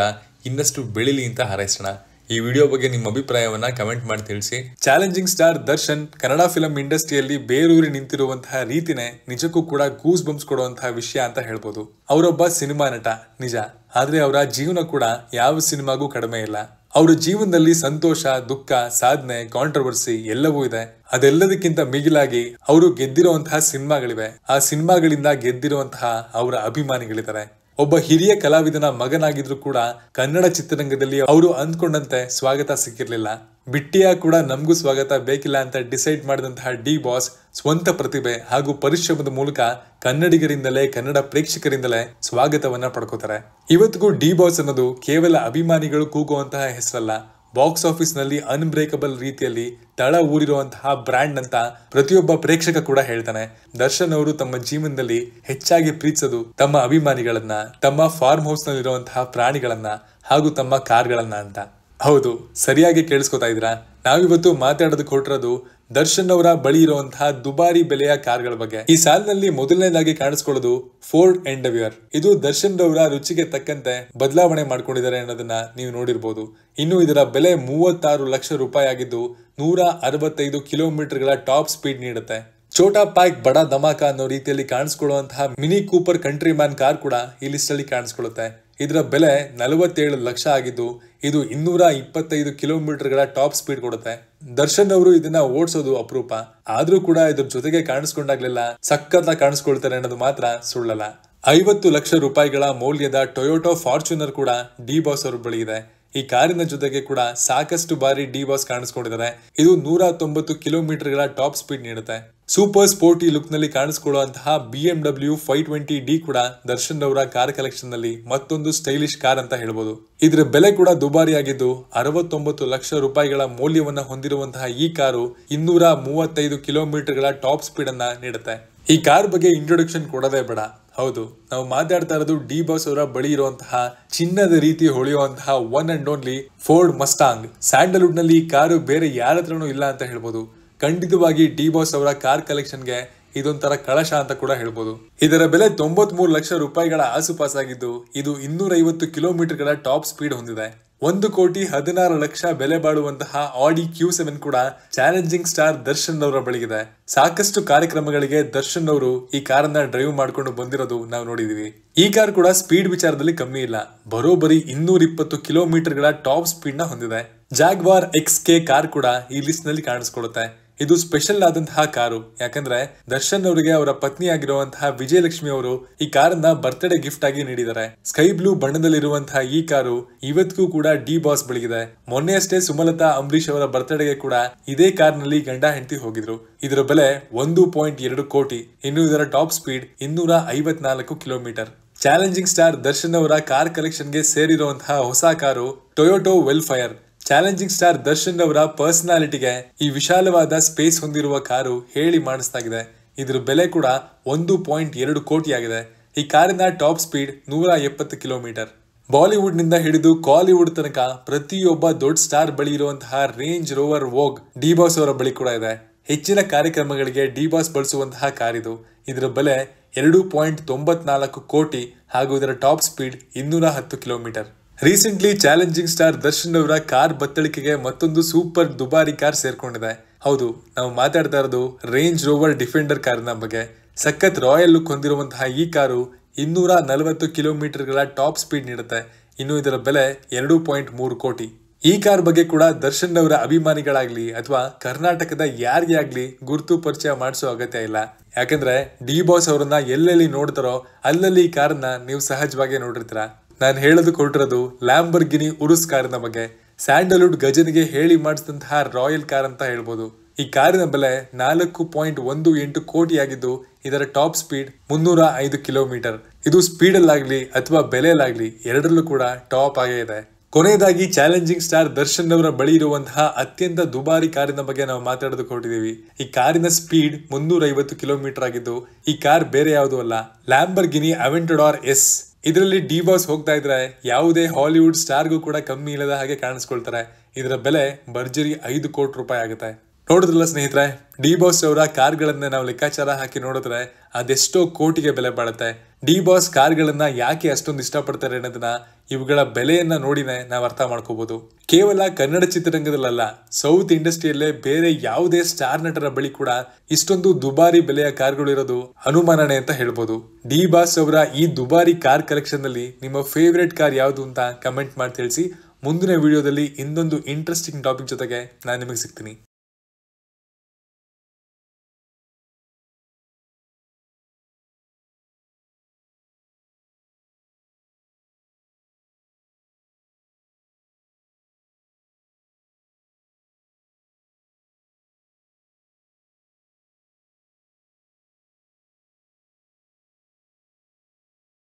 ಇನ್ನಷ್ಟು ಬೆಳಿಲಿ ಅಂತ ಹಾರೈಸೋಣ. ಈ ವಿಡಿಯೋ ಬಗ್ಗೆ ನಿಮ್ಮ ಅಭಿಪ್ರಾಯವನ್ನ ಕಮೆಂಟ್ ಮಾಡಿ ತಿಳಿಸಿ. Challenging star Darshan Kannada film ಇಂಡಸ್ಟ್ರಿಯಲ್ಲಿ ಬೇರೂರಿ ನಿಂತಿರುವಂತಹ ರೀತಿನೇ ನಿಜಕ್ಕೂ ಕೂಡ ಗೂಸ್ ಬಂಪ್ಸ್ ಕೊಡುವಂತಹ ವಿಷಯ ಅಂತ ಹೇಳ್ಬೋದು. ಅವರೊಬ್ಬ ಸಿನಿಮಾ ನಟ ನಿಜ, ಆದ್ರೆ ಅವರ ಜೀವನ ಕೂಡ ಯಾವ ಸಿನಿಮಾಗೂ ಕಡಿಮೆ ಇಲ್ಲ. ಅವರ ಜೀವನದಲ್ಲಿ ಸಂತೋಷ, ದುಃಖ, ಸಾಧನೆ, ಕಾಂಟ್ರವರ್ಸಿ ಎಲ್ಲವೂ ಇದೆ. ಅದೆಲ್ಲದಕ್ಕಿಂತ ಮಿಗಿಲಾಗಿ ಅವರು ಗೆದ್ದಿರುವಂತಹ ಸಿನಿಮಾಗಳಿವೆ. ಆ ಸಿನಿಮಾಗಳಿಂದ ಗೆದ್ದಿರುವಂತಹ ಅವರ ಅಭಿಮಾನಿಗಳಿದ್ದಾರೆ. ಒಬ್ಬ ಹಿರಿಯ ಕಲಾವಿದನ ಮಗನಾಗಿದ್ರು ಕೂಡ ಕನ್ನಡ ಚಿತ್ರರಂಗದಲ್ಲಿ ಅವರು ಅಂದ್ಕೊಂಡಂತೆ ಸ್ವಾಗತ ಸಿಕ್ಕಿರ್ಲಿಲ್ಲ. ಬಿಟ್ಟಿಯ ಕೂಡ ನಮಗೂ ಸ್ವಾಗತ ಬೇಕಿಲ್ಲ ಅಂತ ಡಿಸೈಡ್ ಮಾಡಿದಂತಹ ಡಿ ಬಾಸ್ ಸ್ವಂತ ಪ್ರತಿಭೆ ಹಾಗೂ ಪರಿಶ್ರಮದ ಮೂಲಕ ಕನ್ನಡಿಗರಿಂದಲೇ, ಕನ್ನಡ ಪ್ರೇಕ್ಷಕರಿಂದಲೇ ಸ್ವಾಗತವನ್ನ ಪಡ್ಕೋತಾರೆ. ಇವತ್ತಿಗೂ ಡಿ ಬಾಸ್ ಅನ್ನೋದು ಕೇವಲ ಅಭಿಮಾನಿಗಳು ಕೂಗುವಂತಹ ಹೆಸರಲ್ಲ, ಬಾಕ್ಸ್ ಆಫೀಸ್ ನಲ್ಲಿ ಅನ್ಬ್ರೇಕಬಲ್ ರೀತಿಯಲ್ಲಿ ತಳ ಊರಿರುವಂತಹ ಬ್ರ್ಯಾಂಡ್ ಅಂತ ಪ್ರತಿಯೊಬ್ಬ ಪ್ರೇಕ್ಷಕ ಕೂಡ ಹೇಳ್ತಾನೆ. ದರ್ಶನ್ ಅವರು ತಮ್ಮ ಜೀವನದಲ್ಲಿ ಹೆಚ್ಚಾಗಿ ಪ್ರೀತಿಸೋದು ತಮ್ಮ ಅಭಿಮಾನಿಗಳನ್ನ, ತಮ್ಮ ಫಾರ್ಮ್ ಹೌಸ್ ನಲ್ಲಿರುವಂತಹ ಪ್ರಾಣಿಗಳನ್ನ ಹಾಗೂ ತಮ್ಮ ಕಾರ್ಗಳನ್ನ ಅಂತ. ಹೌದು, ಸರಿಯಾಗಿ ಕೇಳಿಸ್ಕೊತಾ ಇದ್ರಾ? ನಾವಿವತ್ತು ಮಾತಾಡೋದಕ್ಕೆ ಹೊರಟಿರೋದು ದರ್ಶನ್ ಅವರ ಬಳಿ ಇರುವಂತಹ ದುಬಾರಿ ಬೆಲೆಯ ಕಾರ್ಗಳ ಬಗ್ಗೆ. ಈ ಸಾಲಿನಲ್ಲಿ ಮೊದಲನೇದಾಗಿ ಕಾಣಿಸ್ಕೊಳ್ಳೋದು ಫೋರ್ಡ್ ಎಂಡೆವಿಯರ್. ಇದು ದರ್ಶನ್ ಅವರ ರುಚಿಗೆ ತಕ್ಕಂತೆ ಬದಲಾವಣೆ ಮಾಡ್ಕೊಂಡಿದ್ದಾರೆ ಅನ್ನೋದನ್ನ ನೀವು ನೋಡಿರ್ಬೋದು. ಇನ್ನು ಇದರ ಬೆಲೆ 36 ಲಕ್ಷ ರೂಪಾಯಿ ಆಗಿದ್ದು 165 ಕಿಲೋಮೀಟರ್ಗಳ ಟಾಪ್ ಸ್ಪೀಡ್ ನೀಡುತ್ತೆ. ಛೋಟಾ ಪ್ಯಾಕ್ ಬಡಾ ಧಮಾಕ ಅನ್ನೋ ರೀತಿಯಲ್ಲಿ ಕಾಣಿಸ್ಕೊಳ್ಳುವಂತಹ Mini Cooper Countryman car ಕೂಡ ಈ ಲಿಸ್ಟ್ ಅಲ್ಲಿ ಕಾಣಿಸ್ಕೊಳ್ಳುತ್ತೆ. ಇದರ ಬೆಲೆ 47 ಲಕ್ಷ ಆಗಿದ್ದು ಇದು 225 ಕಿಲೋಮೀಟರ್ಗಳ ಟಾಪ್ ಸ್ಪೀಡ್ ಕೊಡುತ್ತೆ. ದರ್ಶನ್ ಅವರು ಇದನ್ನ ಓಡಿಸೋದು ಅಪರೂಪ, ಆದ್ರೂ ಕೂಡ ಇದ್ರ ಜೊತೆಗೆ ಕಾಣಿಸ್ಕೊಂಡಾಗ್ಲೆಲ್ಲ ಸಖತ್ತಾಗಿ ಕಾಣಿಸ್ಕೊಳ್ತಾರೆ ಅನ್ನೋದು ಮಾತ್ರ ಸುಳ್ಳಲ್ಲ. 50 ಲಕ್ಷ ರೂಪಾಯಿಗಳ ಮೌಲ್ಯದ ಟೊಯೋಟೋ ಫಾರ್ಚುನರ್ ಕೂಡ ಡಿ ಬಾಸ್ ಅವ್ರ ಬಳಿ ಇದೆ. ಈ ಕಾರಿನ ಜೊತೆಗೆ ಕೂಡ ಸಾಕಷ್ಟು ಬಾರಿ ಡಿ ಬಾಸ್ ಕಾಣಿಸ್ಕೊಂಡಿದ್ದಾರೆ. ಇದು 190 ಕಿಲೋಮೀಟರ್ಗಳ ಟಾಪ್ ಸ್ಪೀಡ್ ನೀಡುತ್ತೆ. ಸೂಪರ್ ಸ್ಪೋರ್ಟಿ ಲುಕ್ ನಲ್ಲಿ ಕಾಣಿಸ್ಕೊಳ್ಳುವಂತಹ BMW 520D ಕೂಡ ದರ್ಶನ್ ಅವರ ಕಾರ್ ಕಲೆಕ್ಷನ್ ನಲ್ಲಿ ಮತ್ತೊಂದು ಸ್ಟೈಲಿಶ್ ಕಾರ್ ಅಂತ ಹೇಳ್ಬೋದು. ಇದರ ಬೆಲೆ ಕೂಡ ದುಬಾರಿ ಆಗಿದ್ದು 69 ಲಕ್ಷ ರೂಪಾಯಿಗಳ ಮೌಲ್ಯವನ್ನ ಹೊಂದಿರುವಂತಹ ಈ ಕಾರು 235 ಕಿಲೋಮೀಟರ್ಗಳ ಟಾಪ್ ಸ್ಪೀಡ್ ಅನ್ನ ನೀಡುತ್ತೆ. ಈ ಕಾರ್ ಬಗ್ಗೆ ಇಂಟ್ರೊಡಕ್ಷನ್ ಕೊಡೋದೇ ಬೇಡ. ಹೌದು, ನಾವು ಮಾತಾಡ್ತಾ ಇರೋದು ಡಿ ಬಾಸ್ ಅವರ ಬಳಿ ಇರುವಂತಹ ಚಿನ್ನದ ರೀತಿ ಹೊಳೆಯುವಂತಹ one and only Ford Mustang. Sandalwood ನಲ್ಲಿ ಈ ಕಾರು ಬೇರೆ ಯಾರ ಹತ್ರನೂ ಇಲ್ಲ ಅಂತ ಹೇಳ್ಬೋದು. ಖಂಡಿತವಾಗಿ ಡಿ ಬಾಸ್ ಅವರ ಕಾರ್ ಕಲೆಕ್ಷನ್ಗೆ ಇದೊಂಥರ ಕಳಶ ಅಂತ ಕೂಡ ಹೇಳ್ಬೋದು. ಇದರ ಬೆಲೆ 93 ಲಕ್ಷ ರೂಪಾಯಿಗಳ ಆಸುಪಾಸಾಗಿದ್ದು ಇದು 250 ಕಿಲೋಮೀಟರ್ಗಳ ಟಾಪ್ ಸ್ಪೀಡ್ ಹೊಂದಿದೆ. 1,16,00,000 ಬೆಲೆ ಬಾಳುವಂತಹ ಆಡಿ Q7 ಕೂಡ ಚಾಲೆಂಜಿಂಗ್ ಸ್ಟಾರ್ ದರ್ಶನ್ ಅವರ ಬಳಿಗಿದೆ. ಸಾಕಷ್ಟು ಕಾರ್ಯಕ್ರಮಗಳಿಗೆ ದರ್ಶನ್ ಅವರು ಈ ಕಾರನ್ನ ಡ್ರೈವ್ ಮಾಡ್ಕೊಂಡು ಬಂದಿರೋದು ನಾವು ನೋಡಿದೀವಿ. ಈ ಕಾರ್ ಕೂಡ ಸ್ಪೀಡ್ ವಿಚಾರದಲ್ಲಿ ಕಮ್ಮಿ ಇಲ್ಲ, ಬರೋಬ್ಬರಿ 220 ಕಿಲೋಮೀಟರ್ಗಳ ಟಾಪ್ ಸ್ಪೀಡ್ ನ ಹೊಂದಿದೆ. ಜಾಗ್ವಾರ್ XK ಕಾರ್ ಕೂಡ ಈ ಲಿಸ್ಟ್ ನಲ್ಲಿ ಕಾಣಿಸ್ಕೊಳ್ಳುತ್ತೆ. ಇದು ಸ್ಪೆಷಲ್ ಆದಂತಹ ಕಾರು, ಯಾಕಂದ್ರೆ ದರ್ಶನ್ ಅವರಿಗೆ ಅವರ ಪತ್ನಿ ಆಗಿರುವಂತಹ ವಿಜಯಲಕ್ಷ್ಮಿ ಅವರು ಈ ಕಾರನ್ನ ಬರ್ತ್ಡೇ ಗಿಫ್ಟ್ ಆಗಿ ನೀಡಿದ್ದಾರೆ. ಸ್ಕೈ ಬ್ಲೂ ಬಣ್ಣದಲ್ಲಿರುವಂತಹ ಈ ಕಾರು ಇವತ್ತಿಗೂ ಕೂಡ ಡಿ ಬಾಸ್ ಬಳಿಗಿದೆ. ಮೊನ್ನೆ ಅಷ್ಟೇ ಸುಮಲತಾ ಅಂಬರೀಶ್ ಅವರ ಬರ್ತ್ಡೇಗೆ ಕೂಡ ಇದೇ ಕಾರ್ ನಲ್ಲಿ ಗಂಡ ಹೆಂಡತಿ ಹೋಗಿದ್ರು. ಇದರ ಬೆಲೆ 1.2 ಕೋಟಿ. ಇನ್ನು ಇದರ top speed 254 kilometre. Challenging star Darshan ಅವರ ಕಾರ್ ಕಲೆಕ್ಷನ್ಗೆ ಸೇರಿರುವಂತಹ ಹೊಸ car Toyota Vellfire. Challenging star Darshan ಅವರ ಪರ್ಸನಾಲಿಟಿಗೆ ಈ ವಿಶಾಲವಾದ ಸ್ಪೇಸ್ ಹೊಂದಿರುವ ಕಾರು ಹೇಳಿ ಮಾಡಿಸ್ತಾಗಿದೆ. ಇದ್ರ ಬೆಲೆ ಕೂಡ 1.2 ಕೋಟಿ ಆಗಿದೆ. ಈ ಕಾರಿನ ಟಾಪ್ ಸ್ಪೀಡ್ 170 ಕಿಲೋಮೀಟರ್. ಬಾಲಿವುಡ್ ನಿಂದ ಹಿಡಿದು ಕಾಲಿವುಡ್ ತನಕ ಪ್ರತಿಯೊಬ್ಬ ದೊಡ್ಡ ಸ್ಟಾರ್ ಬಳಿ ಇರುವಂತಹ ರೇಂಜ್ ರೋವರ್ ವೋಗ್ ಡಿ ಬಾಸ್ ಅವರ ಬಳಿ ಕೂಡ ಇದೆ. ಹೆಚ್ಚಿನ ಕಾರ್ಯಕ್ರಮಗಳಿಗೆ ಡಿ ಬಾಸ್ ಬಳಸುವಂತಹ ಕಾರಿದು. ಇದರ ಬೆಲೆ 2.94 ಕೋಟಿ ಹಾಗೂ ಇದರ top speed 210 kilometre. Recently challenging star Darshan ಅವರ ಕಾರ್ ಬತ್ತಳಿಕೆಗೆ ಮತ್ತೊಂದು ಸೂಪರ್ ದುಬಾರಿ ಕಾರ್ ಸೇರ್ಕೊಂಡಿದೆ. ಹೌದು, ನಾವು ಮಾತಾಡ್ತಾ ಇರೋದು ರೇಂಜ್ ರೋವರ್ ಡಿಫೆಂಡರ್ ಕಾರಿನ ಬಗ್ಗೆ. ಸಖತ್ ರಾಯಲ್ ಲುಕ್ ಹೊಂದಿರುವಂತಹ ಈ ಕಾರು 240 ಕಿಲೋಮೀಟರ್ಗಳ ಟಾಪ್ ಸ್ಪೀಡ್ ನೀಡುತ್ತೆ. ಇನ್ನು ಇದರ ಬೆಲೆ 2.3 ಕೋಟಿ. ಈ ಕಾರ್ ಬಗ್ಗೆ ಕೂಡ ದರ್ಶನ್ ಅವರ ಅಭಿಮಾನಿಗಳಾಗ್ಲಿ ಅಥವಾ ಕರ್ನಾಟಕದ ಯಾರಿಗೇ ಆಗ್ಲಿ ಗುರುತು ಪರಿಚಯ ಮಾಡಿಸೋ ಅಗತ್ಯ ಇಲ್ಲ. ಯಾಕಂದ್ರೆ ಡಿ ಬಾಸ್ ಅವರನ್ನ ಎಲ್ಲೆಲ್ಲಿ ನೋಡ್ತಾರೋ ಅಲ್ಲಲ್ಲಿ ಈ ಕಾರನ್ನ ನೀವು ಸಹಜವಾಗಿ ನೋಡಿರ್ತೀರ. ನಾನು ಹೇಳೋದು ಕೊಟ್ಟಿರೋದು ಲ್ಯಾಂಬರ್ಗಿನಿ ಉರುಸ್ ಕಾರಿನ ಬಗ್ಗೆ. ಸ್ಯಾಂಡಲ್ವುಡ್ ಗಜನಿಗೆ ಹೇಳಿ ಮಾಡಿಸಿದಂತಹ ರಾಯಲ್ ಕಾರ್ ಅಂತ ಹೇಳ್ಬೋದು. ಈ ಕಾರಿನ ಬೆಲೆ 4.18 ಕೋಟಿ ಆಗಿದ್ದು ಇದರ ಟಾಪ್ ಸ್ಪೀಡ್ 305 ಕಿಲೋಮೀಟರ್. ಇದು ಸ್ಪೀಡ್ ಅಲ್ಲಾಗ್ಲಿ ಅಥವಾ ಬೆಲೆಯಲ್ಲಾಗ್ಲಿ ಎರಡರಲ್ಲೂ ಕೂಡ ಟಾಪ್ ಆಗೇ ಇದೆ. ಕೊನೆಯದಾಗಿ ಚಾಲೆಂಜಿಂಗ್ ಸ್ಟಾರ್ ದರ್ಶನ್ ಅವರ ಬಳಿ ಇರುವಂತಹ ಅತ್ಯಂತ ದುಬಾರಿ ಕಾರಿನ ಬಗ್ಗೆ ನಾವು ಮಾತಾಡೋದಕ್ಕೆ ಹೊರಟಿದ್ದೀವಿ. ಈ ಕಾರಿನ ಸ್ಪೀಡ್ 350 ಕಿಲೋಮೀಟರ್ ಆಗಿದ್ದು ಈ ಕಾರ್ ಬೇರೆ ಯಾವುದೂ ಅಲ್ಲ, ಲ್ಯಾಂಬರ್ಗಿನಿ ಅವೆಂಟಡಾರ್ ಎಸ್. ಇದರಲ್ಲಿ ಡಿ ಬಾಸ್ ಹೋಗ್ತಾ ಇದ್ರೆ ಯಾವುದೇ ಹಾಲಿವುಡ್ ಸ್ಟಾರ್ಗೂ ಕೂಡ ಕಮ್ಮಿ ಇಲ್ಲದ ಹಾಗೆ ಕಾಣಿಸ್ಕೊಳ್ತಾರೆ. ಇದರ ಬೆಲೆ ಭರ್ಜರಿ 5 ಕೋಟಿ ರೂಪಾಯಿ ಆಗುತ್ತೆ. ನೋಡಿದ್ರಲ್ಲ ಸ್ನೇಹಿತರೆ, ಡಿ ಬಾಸ್ ಅವರ ಕಾರ್ಗಳನ್ನ ನಾವು ಲೆಕ್ಕಾಚಾರ ಹಾಕಿ ನೋಡಿದ್ರೆ ಅದೆಷ್ಟೋ ಕೋಟಿಗೆ ಬೆಲೆ ಬಾಳುತ್ತೆ. ಡಿ ಬಾಸ್ ಕಾರ್ಗಳನ್ನ ಯಾಕೆ ಅಷ್ಟೊಂದು ಇಷ್ಟಪಡ್ತಾರೆ ಅನ್ನೋದನ್ನ ಇವುಗಳ ಬೆಲೆಯನ್ನ ನೋಡಿನೇ ನಾವು ಅರ್ಥ ಮಾಡ್ಕೋಬಹುದು. ಕೇವಲ ಕನ್ನಡ ಚಿತ್ರರಂಗದಲ್ಲ, ಸೌತ್ ಇಂಡಸ್ಟ್ರಿಯಲ್ಲೇ ಬೇರೆ ಯಾವುದೇ ಸ್ಟಾರ್ ನಟರ ಬಳಿ ಕೂಡ ಇಷ್ಟೊಂದು ದುಬಾರಿ ಬೆಲೆಯ ಕಾರ್ಗಳು ಇರೋದು ಅನುಮಾನನೆ ಅಂತ ಹೇಳ್ಬೋದು. ಡಿ ಬಾಸ್ ಅವರ ಈ ದುಬಾರಿ ಕಾರ್ ಕಲೆಕ್ಷನ್ ನಲ್ಲಿ ನಿಮ್ಮ ಫೇವ್ರೆಟ್ ಕಾರ್ ಯಾವುದು ಅಂತ ಕಮೆಂಟ್ ಮಾಡಿ ತಿಳಿಸಿ. ಮುಂದಿನ ವಿಡಿಯೋದಲ್ಲಿ ಇನ್ನೊಂದು ಇಂಟ್ರೆಸ್ಟಿಂಗ್ ಟಾಪಿಕ್ ಜೊತೆಗೆ ನಾನು ನಿಮಗೆ ಸಿಗ್ತೀನಿ.